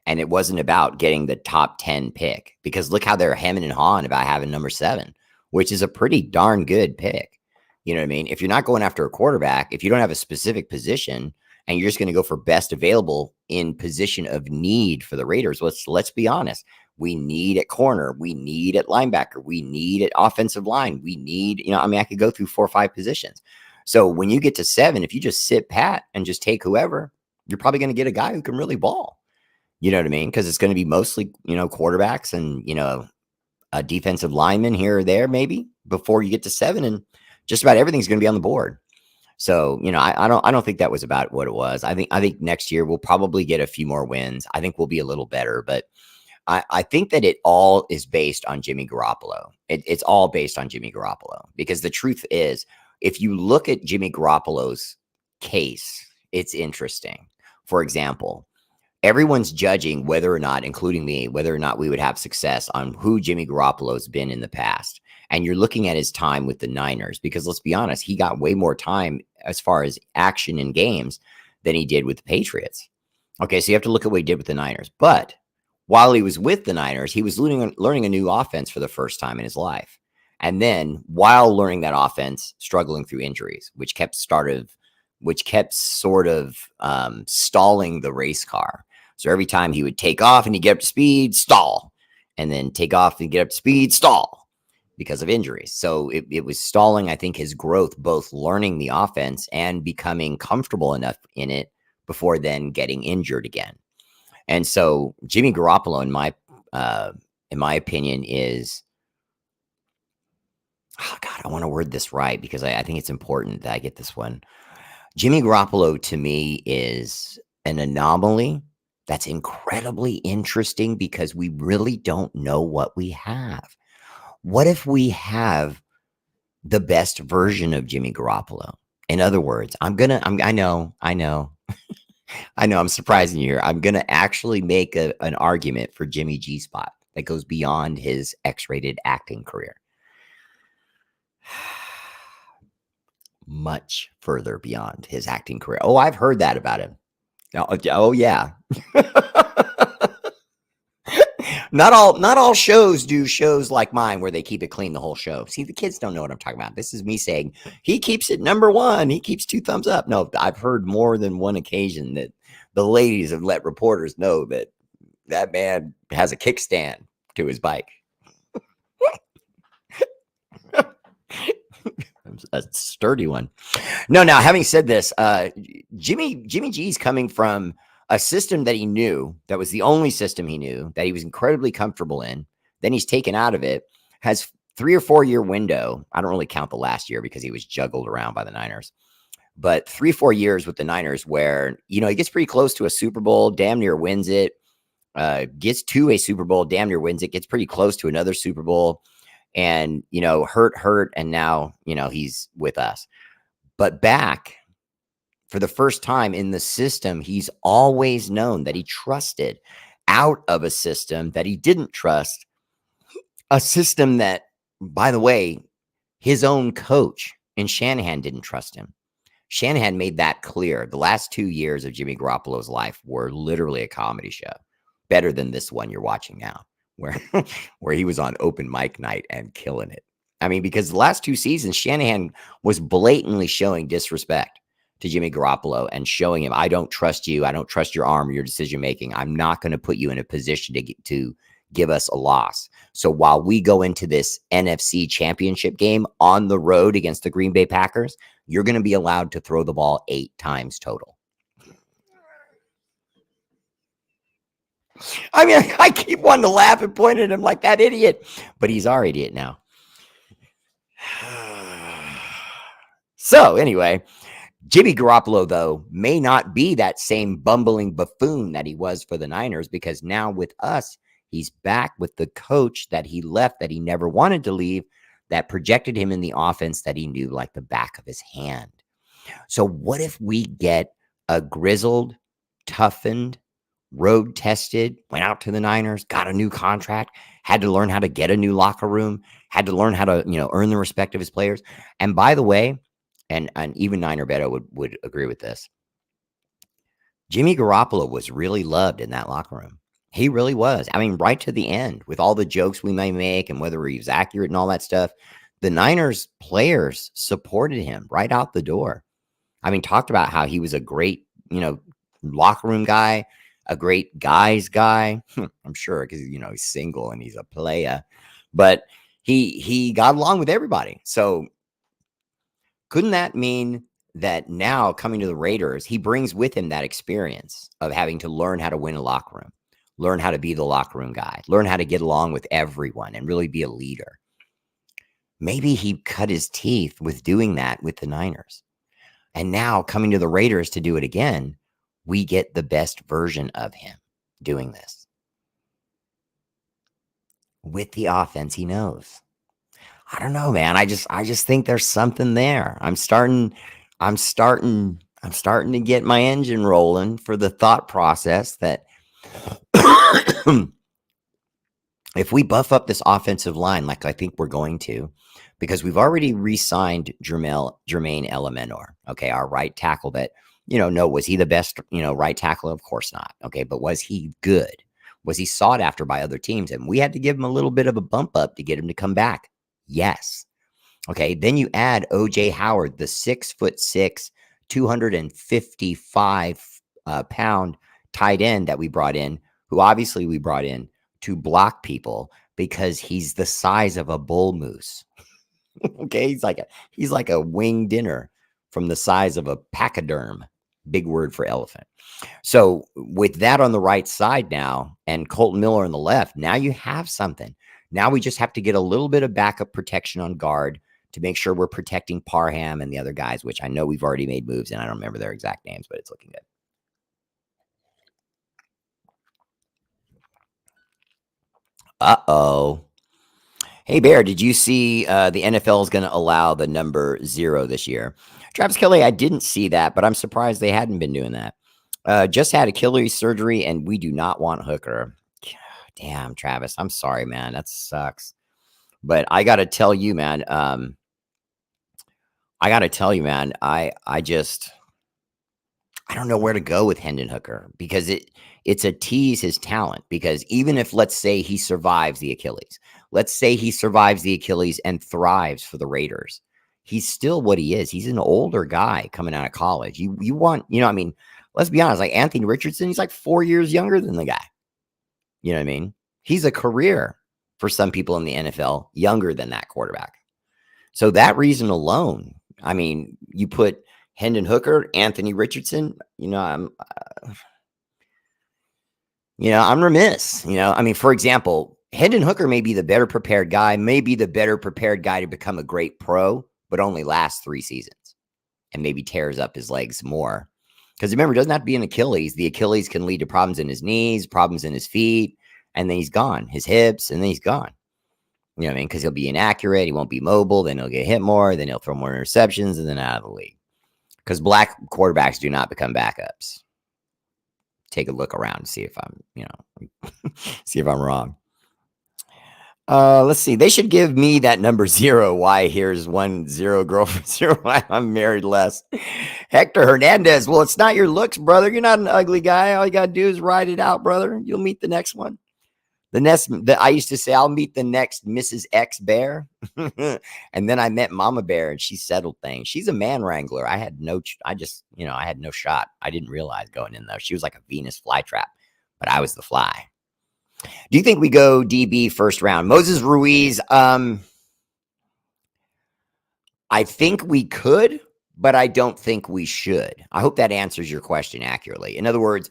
And it wasn't about getting the top 10 pick, because look how they're hemming and hawing about having number 7, which is a pretty darn good pick. You know what I mean? If you're not going after a quarterback, if you don't have a specific position and you're just going to go for best available in position of need for the Raiders, let's be honest. We need at corner. We need at linebacker. We need at offensive line. We need, I mean, I could go through 4 or 5 positions. So when you get to 7, if you just sit pat and just take whoever, you're probably going to get a guy who can really ball. You know what I mean? Because it's going to be mostly, quarterbacks and, a defensive lineman here or there, maybe before you get to 7, and just about everything's going to be on the board. So, I don't think that was about what it was. I think next year we'll probably get a few more wins. I think we'll be a little better, but I think that it all is based on Jimmy Garoppolo. It's all based on Jimmy Garoppolo, because the truth is, if you look at Jimmy Garoppolo's case, it's interesting. For example, everyone's judging whether or not, including me, whether or not we would have success on who Jimmy Garoppolo's been in the past. And you're looking at his time with the Niners, because let's be honest, he got way more time as far as action in games than he did with the Patriots. Okay, so you have to look at what he did with the Niners. But while he was with the Niners, he was learning a new offense for the first time in his life. And then while learning that offense, struggling through injuries, which kept sort of stalling the race car. So every time he would take off and he'd get up to speed, stall, and then take off and get up to speed, stall, because of injuries. So it was stalling, I think, his growth, both learning the offense and becoming comfortable enough in it before then getting injured again. And so Jimmy Garoppolo, in my opinion, is, oh God, I want to word this right, because I think it's important that I get this one. Jimmy Garoppolo, to me, is an anomaly that's incredibly interesting, because we really don't know what we have. What if we have the best version of Jimmy Garoppolo? In other words, I know, I'm surprising you here. I'm going to actually make an argument for Jimmy G spot that goes beyond his X-rated acting career. Much further beyond his acting career. Oh, I've heard that about him. Oh yeah. Not all shows do shows like mine where they keep it clean the whole show. See, the kids don't know what I'm talking about. This is me saying he keeps it number 1. He keeps 2 thumbs up. No, I've heard more than one occasion that the ladies have let reporters know that man has a kickstand to his bike. A sturdy one. No, now, having said this, Jimmy G's coming from a system that he knew, that was the only system he knew, that he was incredibly comfortable in. Then he's taken out of it, has 3 or 4 year window. I don't really count the last year because he was juggled around by the Niners, but 3 or 4 years with the Niners where, he gets pretty close to a Super Bowl, damn near wins it, gets to a Super Bowl, damn near wins it, gets pretty close to another Super Bowl, and, hurt. And now, he's with us, but back for the first time in the system he's always known, that he trusted, out of a system that he didn't trust, a system that, by the way, his own coach in Shanahan didn't trust him. Shanahan made that clear. The last 2 years of Jimmy Garoppolo's life were literally a comedy show, better than this one you're watching now, where he was on open mic night and killing it. I mean, because the last 2 seasons, Shanahan was blatantly showing disrespect to Jimmy Garoppolo and showing him, I don't trust you. I don't trust your arm or your decision-making. I'm not going to put you in a position to give us a loss. So while we go into this NFC championship game on the road against the Green Bay Packers, you're going to be allowed to throw the ball 8 times total. I mean, I keep wanting to laugh and point at him like that idiot, but he's our idiot now. So anyway, Jimmy Garoppolo, though, may not be that same bumbling buffoon that he was for the Niners, because now with us, he's back with the coach that he left, that he never wanted to leave, that projected him in the offense that he knew like the back of his hand. So what if we get a grizzled, toughened, road tested, went out to the Niners, got a new contract, had to learn how to get a new locker room, had to learn how to, earn the respect of his players. And by the way, and even Niner Beto would agree with this, Jimmy Garoppolo was really loved in that locker room. He really was. I mean, right to the end, with all the jokes we may make and whether he was accurate and all that stuff, the Niners players supported him right out the door. I mean, talked about how he was a great, locker room guy, a great guys guy. I'm sure because, he's single and he's a player, but he got along with everybody. So couldn't that mean that now coming to the Raiders, he brings with him that experience of having to learn how to win a locker room, learn how to be the locker room guy, learn how to get along with everyone and really be a leader. Maybe he cut his teeth with doing that with the Niners. And now coming to the Raiders to do it again, we get the best version of him doing this with the offense he knows. I don't know, man. I just think there's something there. I'm starting to get my engine rolling for the thought process that if we buff up this offensive line, like I think we're going to, because we've already re-signed Jermaine Elemenor, okay, our right tackle that, no, was he the best, right tackle? Of course not. Okay, but was he good? Was he sought after by other teams? And we had to give him a little bit of a bump up to get him to come back. Yes. Okay, then you add O.J. Howard, the 6'6", 255 pound tight end that we brought in, who obviously we brought in to block people because he's the size of a bull moose. Okay, he's like a winged dinner from the size of a pachyderm, big word for elephant. So with that on the right side now and Colton Miller on the left, now you have something. Now we just have to get a little bit of backup protection on guard to make sure we're protecting Parham and the other guys, which I know we've already made moves and I don't remember their exact names, but it's looking good. Uh-oh. Hey, Bear, did you see the NFL is going to allow the number 0 this year? Travis Kelly, I didn't see that, but I'm surprised they hadn't been doing that. Just had Achilles surgery, and we do not want Hooker. Damn, Travis, I'm sorry, man. That sucks. But I got to tell you, man, I don't know where to go with Hendon Hooker because it's a tease his talent. Because even if, let's say, he survives the Achilles, and thrives for the Raiders, he's still what he is. He's an older guy coming out of college. You want, I mean, let's be honest, like Anthony Richardson, he's like 4 years younger than the guy. You know what I mean? He's a career for some people in the NFL younger than that quarterback. So that reason alone, I mean, you put Hendon Hooker, Anthony Richardson, I'm remiss, I mean, for example, Hendon Hooker may be the better prepared guy, to become a great pro, but only lasts 3 seasons and maybe tears up his legs more. Because remember, it doesn't have to be an Achilles. The Achilles can lead to problems in his knees, problems in his feet, and then he's gone. His hips, and then he's gone. You know what I mean? Because he'll be inaccurate. He won't be mobile. Then he'll get hit more. Then he'll throw more interceptions, and then out of the league. Because black quarterbacks do not become backups. Take a look around and see if I'm, see if I'm wrong. Let's see. They should give me that number 0. Why? Here's 10 girlfriend 0. Why I'm married less. Hector Hernandez. Well, it's not your looks, brother. You're not an ugly guy. All you got to do is ride it out, brother. You'll meet the next one. I used to say, I'll meet the next Mrs. X Bear. And then I met Mama Bear and she settled things. She's a man wrangler. I had no shot. I didn't realize going in though. She was like a Venus flytrap, but I was the fly. Do you think we go DB first round? Moses Ruiz. I think we could, but I don't think we should. I hope that answers your question accurately. In other words,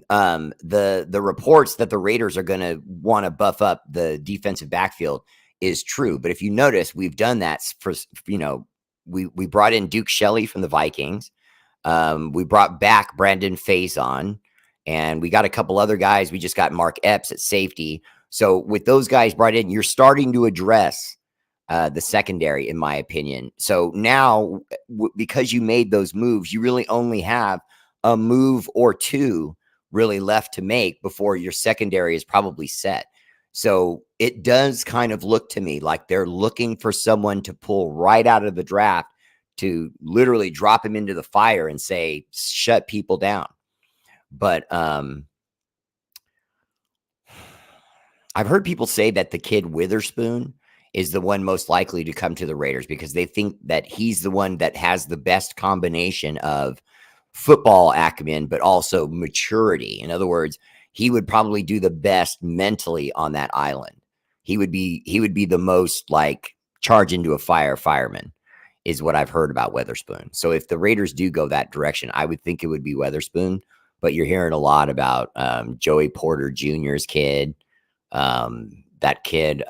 the reports that the Raiders are going to want to buff up the defensive backfield is true. But if you notice, we've done that for, we brought in Duke Shelley from the Vikings. We brought back Brandon Faison, and we got a couple other guys. We just got Mark Epps at safety. So with those guys brought in, you're starting to address the secondary, in my opinion. So now, because you made those moves, you really only have a move or two really left to make before your secondary is probably set. So it does kind of look to me like they're looking for someone to pull right out of the draft to literally drop him into the fire and say, shut people down. But I've heard people say that the kid Witherspoon is the one most likely to come to the Raiders because they think that he's the one that has the best combination of football acumen, but also maturity. In other words, he would probably do the best mentally on that island. He would be the most like charge into a fireman is what I've heard about Witherspoon. So if the Raiders do go that direction, I would think it would be Witherspoon, but you're hearing a lot about Joey Porter Jr.'s kid. That kid,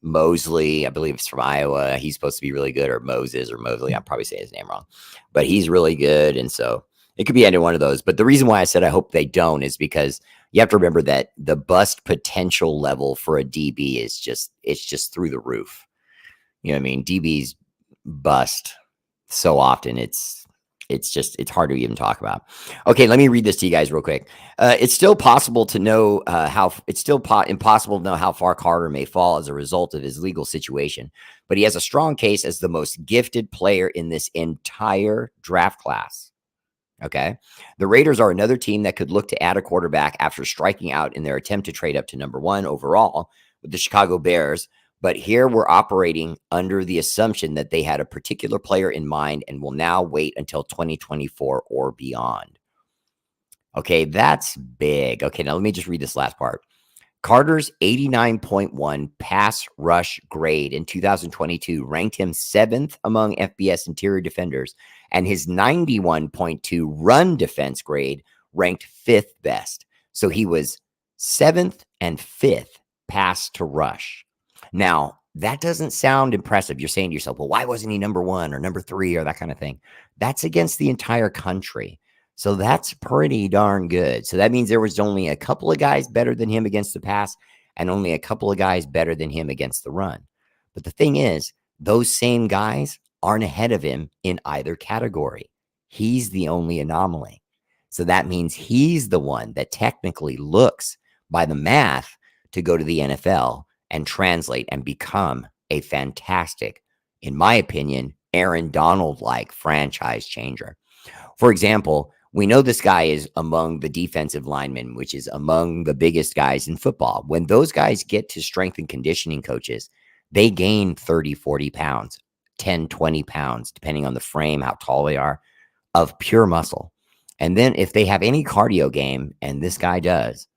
Mosley, I believe it's from Iowa. He's supposed to be really good, or Moses or Mosley. I'm probably saying his name wrong, but he's really good. And so it could be any one of those. But the reason why I said I hope they don't is because you have to remember that the bust potential level for a DB is just through the roof. You know what I mean? DBs bust so often. It's hard to even talk about. Okay, let me read this to you guys real quick. It's still possible to know impossible to know how far Carter may fall as a result of his legal situation, but he has a strong case as the most gifted player in this entire draft class. Okay, the Raiders are another team that could look to add a quarterback after striking out in their attempt to trade up to number 1 overall with the Chicago Bears. But here we're operating under the assumption that they had a particular player in mind and will now wait until 2024 or beyond. Okay, that's big. Okay, now let me just read this last part. Carter's 89.1 pass rush grade in 2022 ranked him 7th among FBS interior defenders, and his 91.2 run defense grade ranked 5th best. So he was 7th and 5th pass to rush. Now, that doesn't sound impressive. You're saying to yourself, well, why wasn't he number 1 or number 3 or that kind of thing? That's against the entire country. So that's pretty darn good. So that means there was only a couple of guys better than him against the pass and only a couple of guys better than him against the run. But the thing is, those same guys aren't ahead of him in either category. He's the only anomaly. So that means he's the one that technically looks by the math to go to the NFL and translate and become a fantastic, in my opinion, Aaron Donald-like franchise changer. For example, we know this guy is among the defensive linemen, which is among the biggest guys in football. When those guys get to strength and conditioning coaches, they gain 30, 40 pounds, 10, 20 pounds, depending on the frame, how tall they are, of pure muscle. And then if they have any cardio game, and this guy does,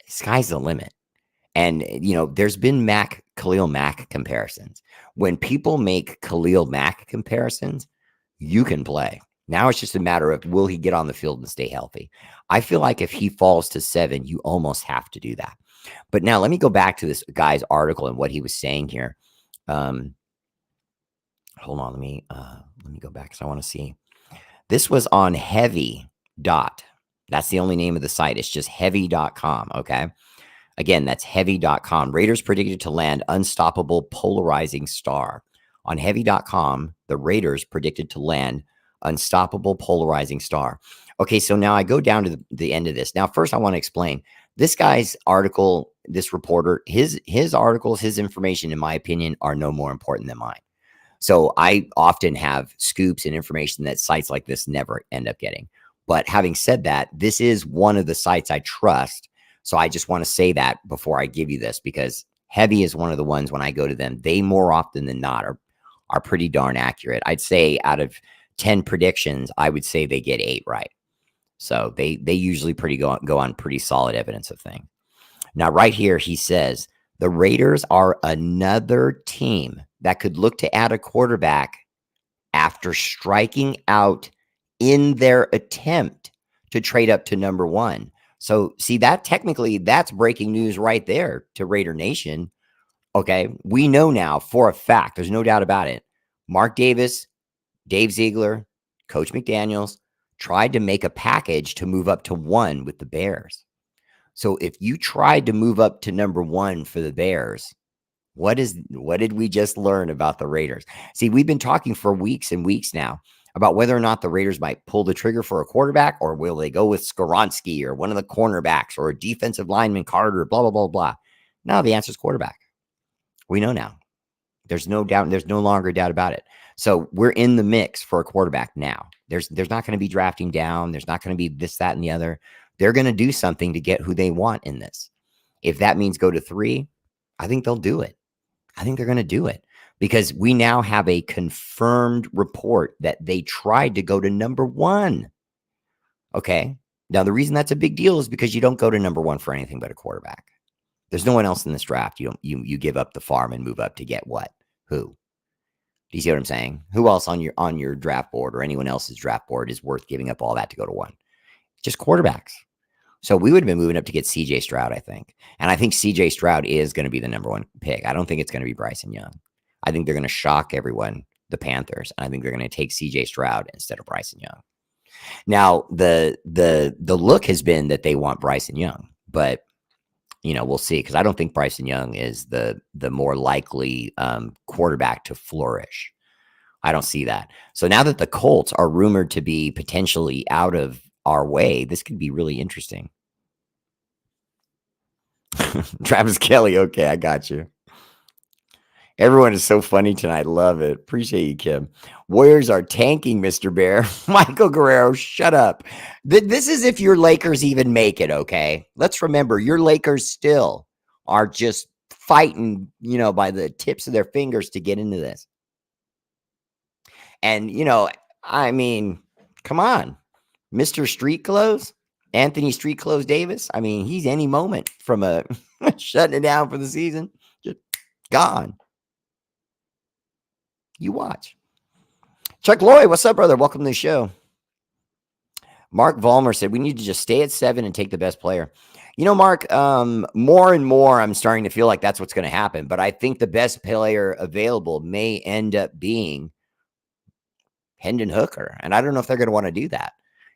sky's the limit. And, you know, there's been Khalil Mack comparisons. When people make Khalil Mack comparisons, you can play. Now it's just a matter of, will he get on the field and stay healthy? I feel like if he falls to 7, you almost have to do that. But now let me go back to this guy's article and what he was saying here. Hold on. Let me go back because I want to see. This was on Heavy. That's the only name of the site. It's just heavy.com. Okay. Again, that's heavy.com. Raiders predicted to land unstoppable polarizing star. On heavy.com, the Raiders predicted to land unstoppable polarizing star. Okay, so now I go down to the end of this. Now, first I want to explain this guy's article, this reporter, his articles, his information, in my opinion, are no more important than mine. So I often have scoops and information that sites like this never end up getting. But having said that, this is one of the sites I trust. So I just want to say that before I give you this, because Heavy is one of the ones when I go to them, they more often than not are pretty darn accurate. I'd say out of 10 predictions, I would say they get 8 right. So they usually go on pretty solid evidence of things. Now, right here, he says the Raiders are another team that could look to add a quarterback after striking out in their attempt to trade up to number 1. So see that technically that's breaking news right there to Raider Nation. Okay. We know now for a fact, there's no doubt about it. Mark Davis, Dave Ziegler, Coach McDaniels tried to make a package to move up to 1 with the Bears. So if you tried to move up to number 1 for the Bears, what did we just learn about the Raiders? See, we've been talking for weeks and weeks now about whether or not the Raiders might pull the trigger for a quarterback, or will they go with Skoronski or one of the cornerbacks or a defensive lineman, Carter, blah, blah, blah, blah. No, the answer is quarterback. We know now. There's no doubt. There's no longer a doubt about it. So we're in the mix for a quarterback now. There's not going to be drafting down. There's not going to be this, that, and the other. They're going to do something to get who they want in this. If that means go to 3, I think they'll do it. I think they're going to do it because we now have a confirmed report that they tried to go to number 1. Okay. Now, the reason that's a big deal is because you don't go to number 1 for anything but a quarterback. There's no one else in this draft. You give up the farm and move up to get what? Who? Do you see what I'm saying? Who else on your draft board or anyone else's draft board is worth giving up all that to go to 1? Just quarterbacks. So we would have been moving up to get CJ Stroud, I think. And I think CJ Stroud is going to be the number 1 pick. I don't think it's going to be Bryson Young. I think they're going to shock everyone, the Panthers. And I think they're going to take CJ Stroud instead of Bryson Young. Now, the look has been that they want Bryson Young, but we'll see, because I don't think Bryson Young is the more likely quarterback to flourish. I don't see that. So now that the Colts are rumored to be potentially out of our way, this could be really interesting. Travis Kelly. Okay, I got you. Everyone is so funny tonight. Love it. Appreciate you, Kim. Warriors are tanking, Mr. Bear. Michael Guerrero, shut up. This is if your Lakers even make it, okay? Let's remember, your Lakers still are just fighting, by the tips of their fingers to get into this. And, I mean, come on. Mr. Street Clothes, Anthony Street Clothes Davis. I mean, he's any moment from shutting it down for the season. Just gone. You watch. Chuck Lloyd, what's up, brother? Welcome to the show. Mark Vollmer said, we need to just stay at 7 and take the best player. Mark, more and more, I'm starting to feel like that's what's going to happen. But I think the best player available may end up being Hendon Hooker. And I don't know if they're going to want to do that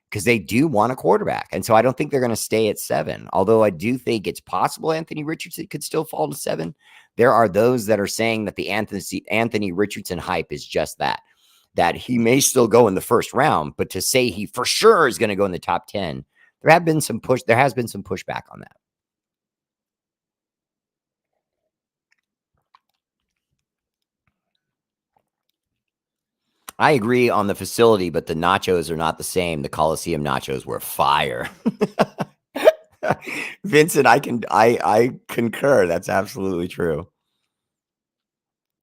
because they do want a quarterback. And so I don't think they're going to stay at 7. Although I do think it's possible Anthony Richardson could still fall to 7. There are those that are saying that the Anthony Richardson hype is just that he may still go in the first round, but to say he for sure is going to go in the top 10, there has been some pushback on that. I agree on the facility, but the nachos are not the same. The Coliseum nachos were fire. Vincent, I concur. That's absolutely true.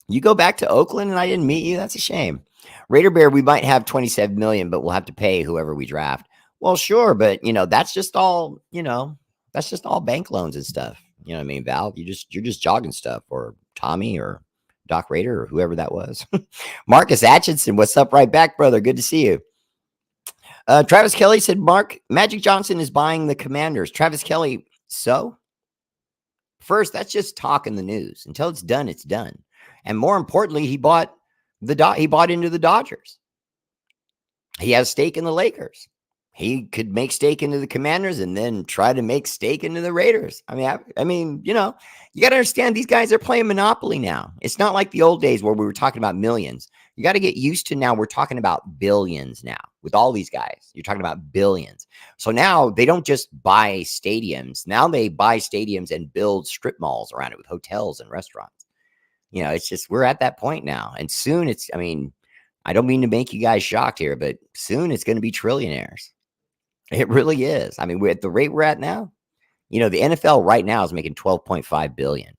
You go back to Oakland and I didn't meet you. That's a shame. Raider Bear, we might have 27 million, but we'll have to pay whoever we draft. Well, sure, but that's just all, that's just all bank loans and stuff. You know what I mean, Val? You're just jogging stuff, or Tommy or Doc Raider or whoever that was. Marcus Atchison, what's up? Right back, brother. Good to see you. Travis Kelly said, Magic Johnson is buying the Commanders. Travis Kelly, so? First, that's just talk in the news. Until it's done, it's done. And more importantly, he bought into the Dodgers. He has stake in the Lakers. He could make stake into the Commanders and then try to make stake into the Raiders. I mean, you got to understand these guys are playing Monopoly now. It's not like the old days where we were talking about millions. You got to get used to now. We're talking about billions now with all these guys. You're talking about billions. So now they don't just buy stadiums. Now they buy stadiums and build strip malls around it with hotels and restaurants. It's just, we're at that point now. And soon I don't mean to make you guys shocked here, but soon it's going to be trillionaires. It really is. I mean, we're at the rate we're at now. The NFL right now is making $12.5 billion.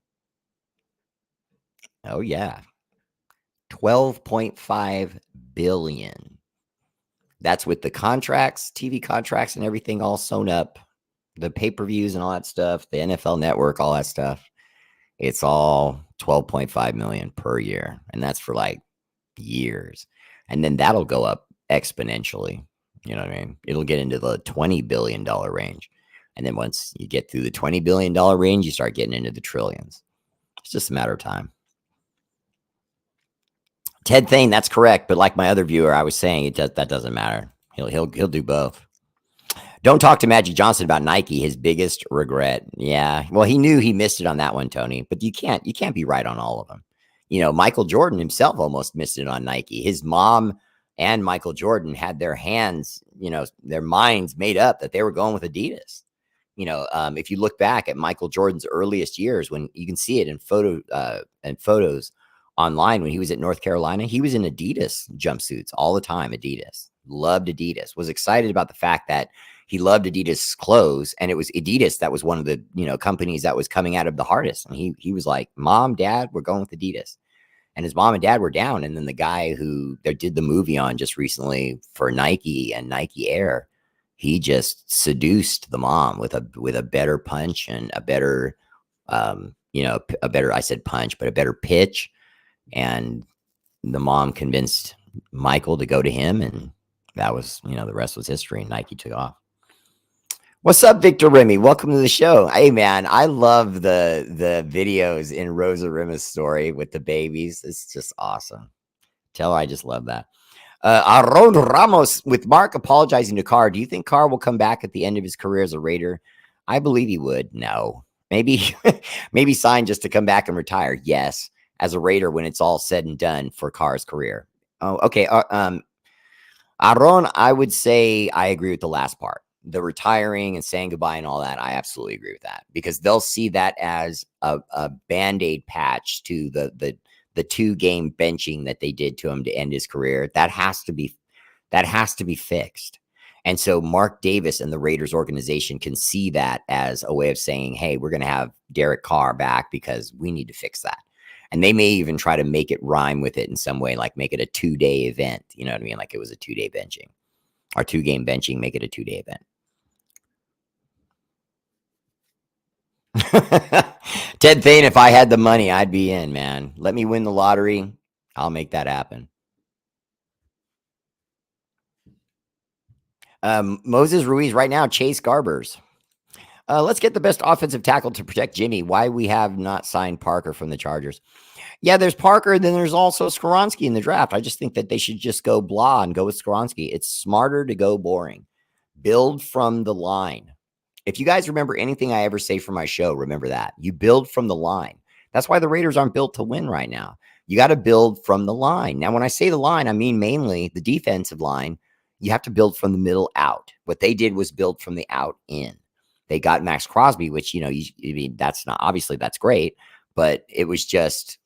Oh yeah. $12.5 billion. That's with the contracts, TV contracts and everything all sewn up, the pay-per-views and all that stuff, the NFL network, all that stuff. It's all 12.5 million per year. And that's for like years. And then that'll go up exponentially. You know what I mean? It'll get into the $20 billion range. And then once you get through the $20 billion range, you start getting into the trillions. It's just a matter of time. Ted Thane, that's correct. But like my other viewer, I was saying that doesn't matter. He'll do both. Don't talk to Magic Johnson about Nike, his biggest regret. Yeah. Well, he knew he missed it on that one, Tony. But you can't be right on all of them. Michael Jordan himself almost missed it on Nike. His mom and Michael Jordan had their their minds made up that they were going with Adidas. If you look back at Michael Jordan's earliest years, when you can see it in photos online, when he was at North Carolina, he was in Adidas jumpsuits all the time. Adidas, loved Adidas, was excited about the fact that he loved Adidas clothes, and it was Adidas that was one of the companies that was coming out of the hardest. And he was like, "Mom, Dad, we're going with Adidas." And his mom and dad were down. And then the guy who they did the movie on just recently for Nike and Nike Air, he just seduced the mom with a better punch and a better, I said punch, but a better pitch. And the mom convinced Michael to go to him, and that was, the rest was history. And Nike took off. What's up, Victor Remy? Welcome to the show. Hey, man, I love the videos in Rosa Rima's story with the babies. It's just awesome. Tell her I just love that. Aaron Ramos with Mark apologizing to Carr. Do you think Carr will come back at the end of his career as a Raider? I believe he would. No. Maybe sign just to come back and retire. Yes. As a Raider when it's all said and done for Carr's career. Oh, okay. Aaron, I would say I agree with the last part. The retiring and saying goodbye and all that, I absolutely agree with that, because they'll see that as a Band-Aid patch to the 2-game benching that they did to him to end his career. That has to be fixed. And so Mark Davis and the Raiders organization can see that as a way of saying, hey, we're going to have Derek Carr back because we need to fix that. And they may even try to make it rhyme with it in some way, like make it a 2-day event. You know what I mean? Like it was a 2-day benching, or 2-game benching, make it a 2-day event. Ted Thane, if I had the money, I'd be in, man. Let me win the lottery. I'll make that happen. Moses Ruiz right now, Chase Garbers. Let's get the best offensive tackle to protect Jimmy. Why we have not signed Parker from the Chargers. Yeah, there's Parker. Then there's also Skoronski in the draft. I just think that they should just go blah and go with Skoronski. It's smarter to go boring. Build from the line. If you guys remember anything I ever say for my show, remember that. You build from the line. That's why the Raiders aren't built to win right now. You got to build from the line. Now, when I say the line, I mean mainly the defensive line. You have to build from the middle out. What they did was build from the out in. They got Max Crosby, which, that's not, obviously that's great, but it was just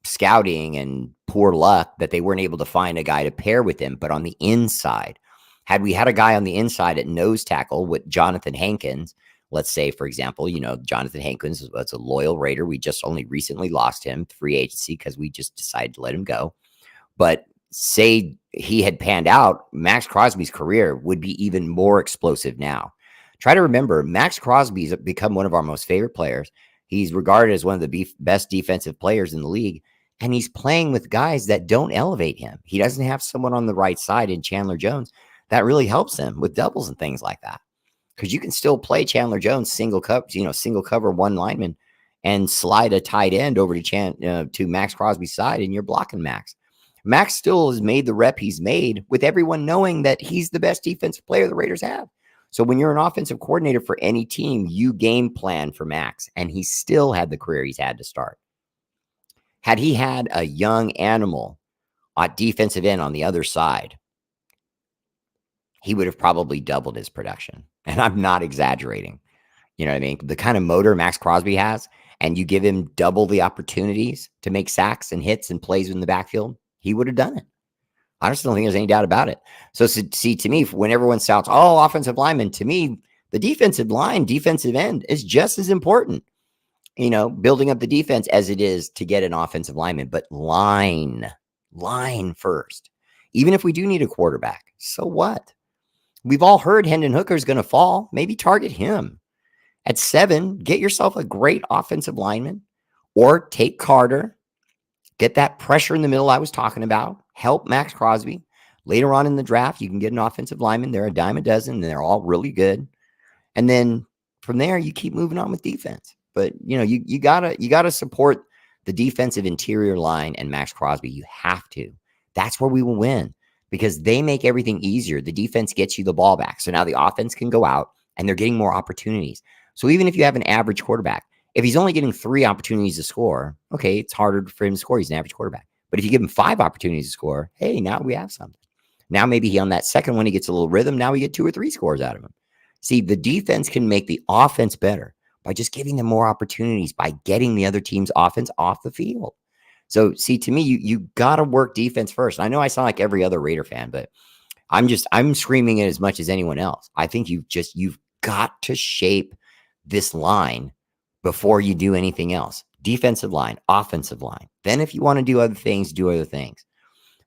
scouting and poor luck that they weren't able to find a guy to pair with him. But on the inside, had we had a guy on the inside at nose tackle with Jonathan Hankins, let's say, for example, Jonathan Hankins was a loyal Raider. We just only recently lost him, free agency, because we just decided to let him go. But say he had panned out, Max Crosby's career would be even more explosive now. Try to remember, Max Crosby's become one of our most favorite players. He's regarded as one of the best defensive players in the league, and he's playing with guys that don't elevate him. He doesn't have someone on the right side in Chandler Jones that really helps him with doubles and things like that. Because you can still play Chandler Jones single cover one lineman and slide a tight end over to Max Crosby's side, and you're blocking Max. Max still has made the rep he's made with everyone knowing that he's the best defensive player the Raiders have. So when you're an offensive coordinator for any team, you game plan for Max, and he still had the career he's had to start. Had he had a young animal at defensive end on the other side, he would have probably doubled his production. And I'm not exaggerating. You know what I mean? The kind of motor Max Crosby has, and you give him double the opportunities to make sacks and hits and plays in the backfield, he would have done it. I just don't think there's any doubt about it. So see, to me, when everyone shouts, oh, offensive lineman, to me, the defensive line, defensive end is just as important, building up the defense as it is to get an offensive lineman. But line first. Even if we do need a quarterback, so what? We've all heard Hendon Hooker is going to fall. Maybe target him. At 7, get yourself a great offensive lineman, or take Carter, get that pressure in the middle I was talking about, help Max Crosby. Later on in the draft, you can get an offensive lineman. They're a dime a dozen, and they're all really good. And then from there, you keep moving on with defense. But, you gotta support the defensive interior line and Max Crosby. You have to. That's where we will win, because they make everything easier. The defense gets you the ball back. So now the offense can go out, and they're getting more opportunities. So even if you have an average quarterback, if he's only getting 3 opportunities to score, okay, it's harder for him to score. He's an average quarterback. But if you give him 5 opportunities to score, hey, now we have something. Now maybe on that second one, he gets a little rhythm. Now we get 2 or 3 scores out of him. See, the defense can make the offense better by just giving them more opportunities, by getting the other team's offense off the field. So, see, to me, you got to work defense first. I know I sound like every other Raider fan, but I'm screaming it as much as anyone else. I think you've got to shape this line before you do anything else. Defensive line, offensive line. Then if you want to do other things, do other things.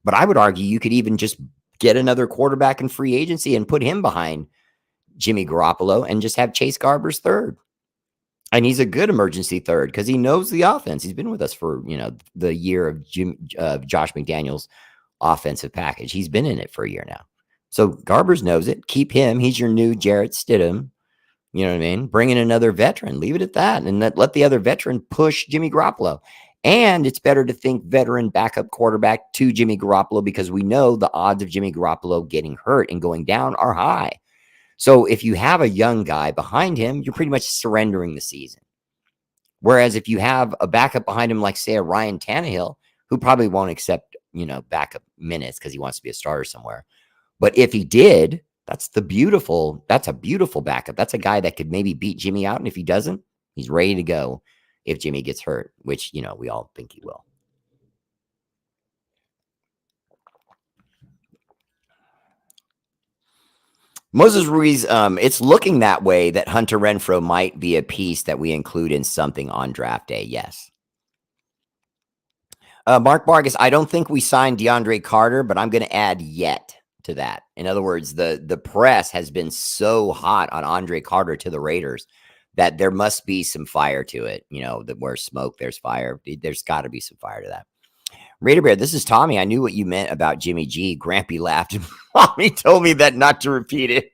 But I would argue you could even just get another quarterback in free agency and put him behind Jimmy Garoppolo and just have Chase Garbers third. And he's a good emergency third because he knows the offense. He's been with us for, the year of Josh McDaniels' offensive package. He's been in it for a year now. So Garbers knows it. Keep him. He's your new Jarrett Stidham. You know what I mean? Bring in another veteran. Leave it at that. And let the other veteran push Jimmy Garoppolo. And it's better to think veteran backup quarterback to Jimmy Garoppolo because we know the odds of Jimmy Garoppolo getting hurt and going down are high. So if you have a young guy behind him, you're pretty much surrendering the season. Whereas if you have a backup behind him, like say a Ryan Tannehill, who probably won't accept, backup minutes because he wants to be a starter somewhere. But if he did, that's a beautiful backup. That's a guy that could maybe beat Jimmy out. And if he doesn't, he's ready to go if Jimmy gets hurt, which, we all think he will. Moses Ruiz, it's looking that way that Hunter Renfrow might be a piece that we include in something on draft day. Yes. Mark Vargas, I don't think we signed DeAndre Carter, but I'm going to add yet to that. In other words, the press has been so hot on Andre Carter to the Raiders that there must be some fire to it. That where smoke, there's fire. There's got to be some fire to that. Raider Bear, this is Tommy. I knew what you meant about Jimmy G. Grampy laughed and Mommy told me that not to repeat it.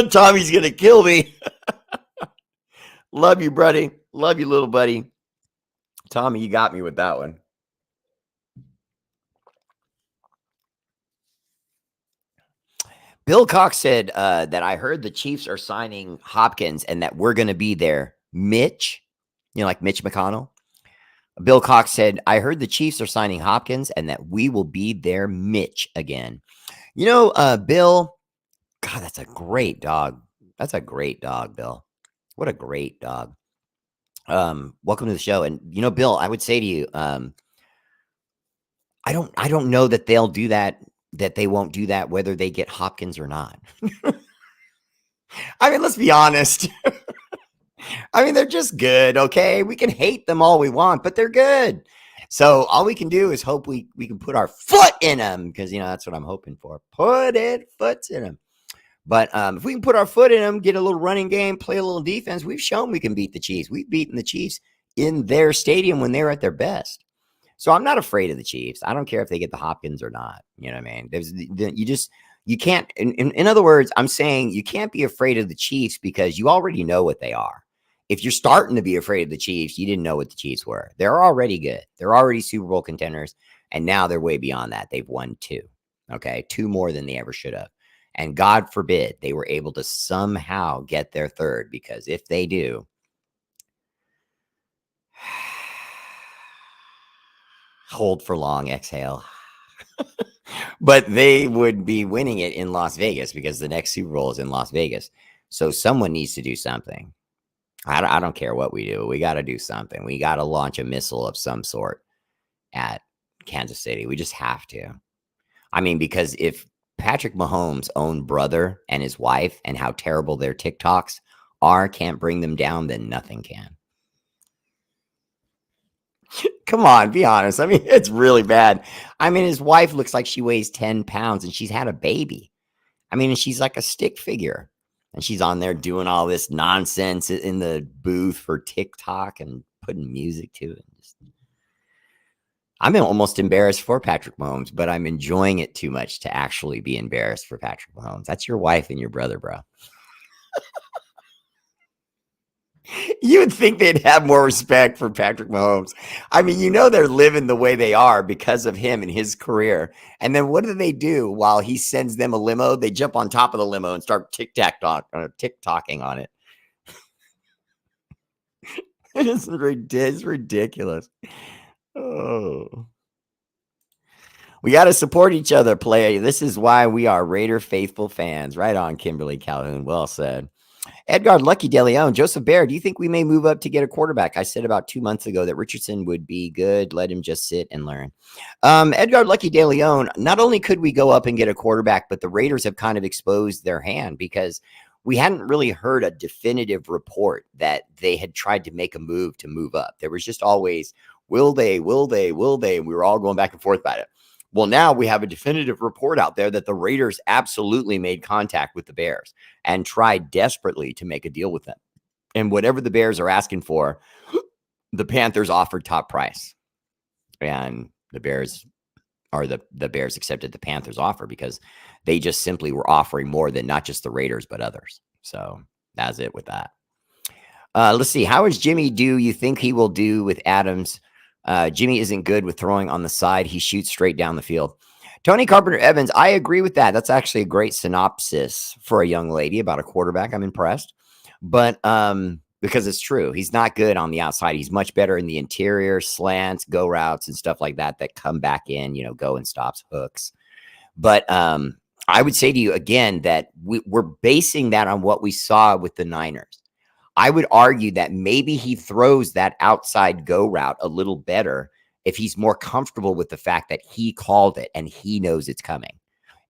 Tommy's gonna kill me. Love you, buddy. Love you, little buddy. Tommy, you got me with that one. Bill Cox said that I heard the Chiefs are signing Hopkins and that we're going to be there. Mitch, like Mitch McConnell. Bill Cox said, I heard the Chiefs are signing Hopkins and that we will be there, Mitch, again. Bill, God, that's a great dog. That's a great dog, Bill. What a great dog. Welcome to the show. And, Bill, I would say to you, I don't know that they'll do that they won't do that whether they get Hopkins or not. I mean, let's be honest. I mean, they're just good, okay? We can hate them all we want, but they're good. So all we can do is hope we can put our foot in them because, that's what I'm hoping for. Foot in them. But if we can put our foot in them, get a little running game, play a little defense, we've shown we can beat the Chiefs. We've beaten the Chiefs in their stadium when they were at their best. So I'm not afraid of the Chiefs. I don't care if they get the Hopkins or not. You know what I mean? You can't, in other words, I'm saying you can't be afraid of the Chiefs because you already know what they are. If you're starting to be afraid of the Chiefs, you didn't know what the Chiefs were. They're already good. They're already Super Bowl contenders. And now they're way beyond that. They've won 2. Okay. 2 more than they ever should have. And God forbid they were able to somehow get their third, because if they do, hold for long, exhale. But they would be winning it in Las Vegas because the next Super Bowl is in Las Vegas. So someone needs to do something. I don't care what we do. We got to do something. We got to launch a missile of some sort at Kansas City. We just have to. I mean, because if Patrick Mahomes' own brother and his wife and how terrible their TikToks are can't bring them down, then nothing can. Come on, be honest. I mean, it's really bad. I mean, his wife looks like she weighs 10 pounds and she's had a baby. I mean, she's like a stick figure. And she's on there doing all this nonsense in the booth for TikTok and putting music to it. I'm almost embarrassed for Patrick Mahomes, but I'm enjoying it too much to actually be embarrassed for Patrick Mahomes. That's your wife and your brother, bro. You would think they'd have more respect for Patrick Mahomes. I mean, they're living the way they are because of him and his career. And then what do they do while he sends them a limo? They jump on top of the limo and start tick-tocking on it. It's ridiculous. Oh. We got to support each other, play. This is why we are Raider faithful fans. Right on, Kimberly Calhoun. Well said. Edgar Lucky De Leon, Joseph Bear, do you think we may move up to get a quarterback? I said about 2 months ago that Richardson would be good. Let him just sit and learn. Edgar Lucky De Leon, not only could we go up and get a quarterback, but the Raiders have kind of exposed their hand because we hadn't really heard a definitive report that they had tried to make a move to move up. There was just always, will they, will they, will they? And we were all going back and forth about it. Well, now we have a definitive report out there that the Raiders absolutely made contact with the Bears and tried desperately to make a deal with them. And whatever the Bears are asking for, the Panthers offered top price. And the Bears accepted the Panthers offer because they just simply were offering more than not just the Raiders, but others. So that's it with that. Let's see. How is Jimmy do? You think he will do with Adams? Jimmy isn't good with throwing on the side. He shoots straight down the field. Tony Carpenter Evans, I agree with that. That's actually a great synopsis for a young lady about a quarterback. I'm impressed. But because it's true, he's not good on the outside. He's much better in the interior, slants, go routes, and stuff like that come back in, go and stops, hooks. But I would say to you again that we're basing that on what we saw with the Niners. I would argue that maybe he throws that outside go route a little better if he's more comfortable with the fact that he called it and he knows it's coming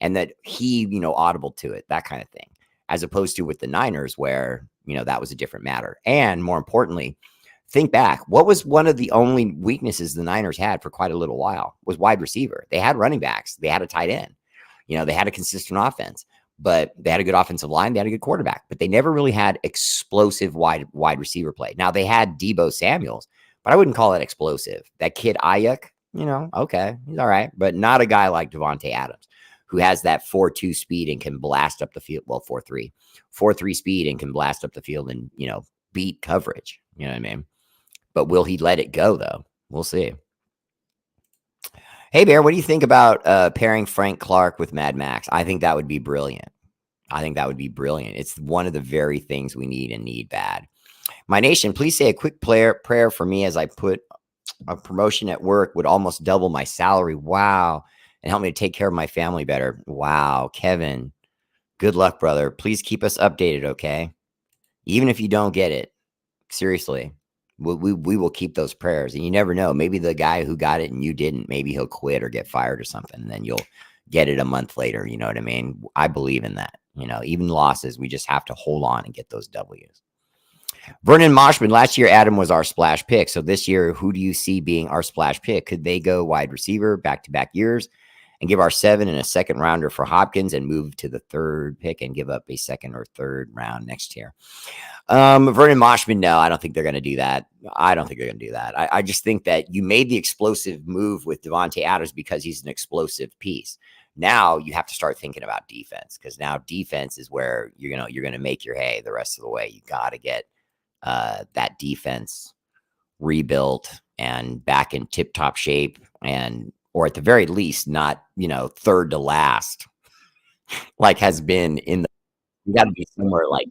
and that he, audible to it, that kind of thing, as opposed to with the Niners where, that was a different matter. And more importantly, think back, what was one of the only weaknesses the Niners had for quite a little while was wide receiver. They had running backs. They had a tight end. They had a consistent offense. But they had a good offensive line. They had a good quarterback, but they never really had explosive wide receiver play. Now they had Deebo Samuels, but I wouldn't call it explosive. That kid Ayuk, okay, he's all right, but not a guy like Devontae Adams, who has that 4.2 speed and can blast up the field. Well, 4.3 speed and can blast up the field and beat coverage. You know what I mean? But will he let it go though? We'll see. Hey, Bear, what do you think about pairing Frank Clark with Mad Max? I think that would be brilliant. It's one of the very things we need bad. My nation, please say a quick prayer for me as I put a promotion at work would almost double my salary. Wow. And help me to take care of my family better. Wow. Kevin, good luck, brother. Please keep us updated, okay? Even if you don't get it. Seriously. We will keep those prayers. And you never know. Maybe the guy who got it and you didn't, maybe he'll quit or get fired or something. And then you'll get it a month later. You know what I mean? I believe in that. Even losses, we just have to hold on and get those W's. Vernon Moshman, last year, Adam was our splash pick. So this year, who do you see being our splash pick? Could they go wide receiver back-to-back years and give our 7 and a second rounder for Hopkins and move to the 3rd pick and give up a 2nd or 3rd round next year? Vernon Moshman, no, I don't think they're going to do that. I just think that you made the explosive move with Devontae Adams because he's an explosive piece. Now you have to start thinking about defense because now defense is where you're going to make your hay the rest of the way. You got to get that defense rebuilt and back in tip-top shape or at the very least not, 3rd to last like has been in the, you got to be somewhere like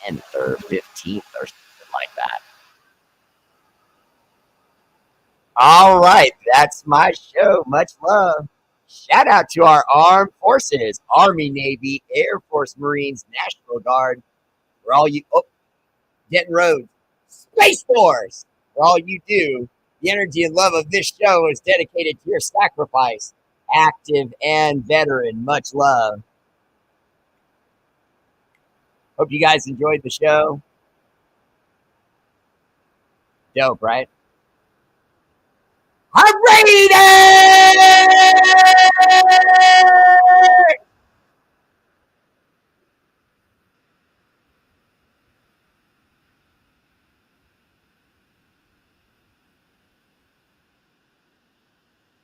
10th or 15th or something like that. All right. That's my show. Much love. Shout out to our armed forces, Army, Navy, Air Force, Marines, National Guard, for all you, Denton Roads, Space Force, for all you do. The energy and love of this show is dedicated to your sacrifice, active and veteran. Much love. Hope you guys enjoyed the show. Dope, right? R8RBEAR!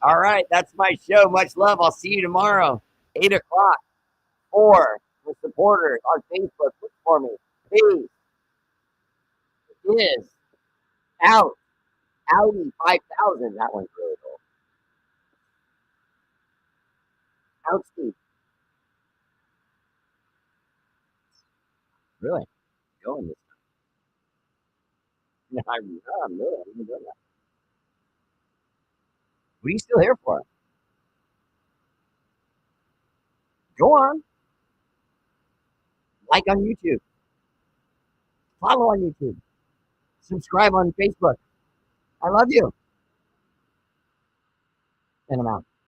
All right, that's my show. Much love. I'll see you tomorrow, 8 o'clock. For the supporters on Facebook, look for me. Peace is out. Audi 5000. That one's really cool. Out, Steve. Really? Going this time. I'm really. I'm doing that. What are you still here for? Go on. Like on YouTube. Follow on YouTube. Subscribe on Facebook. I love you. And I'm out.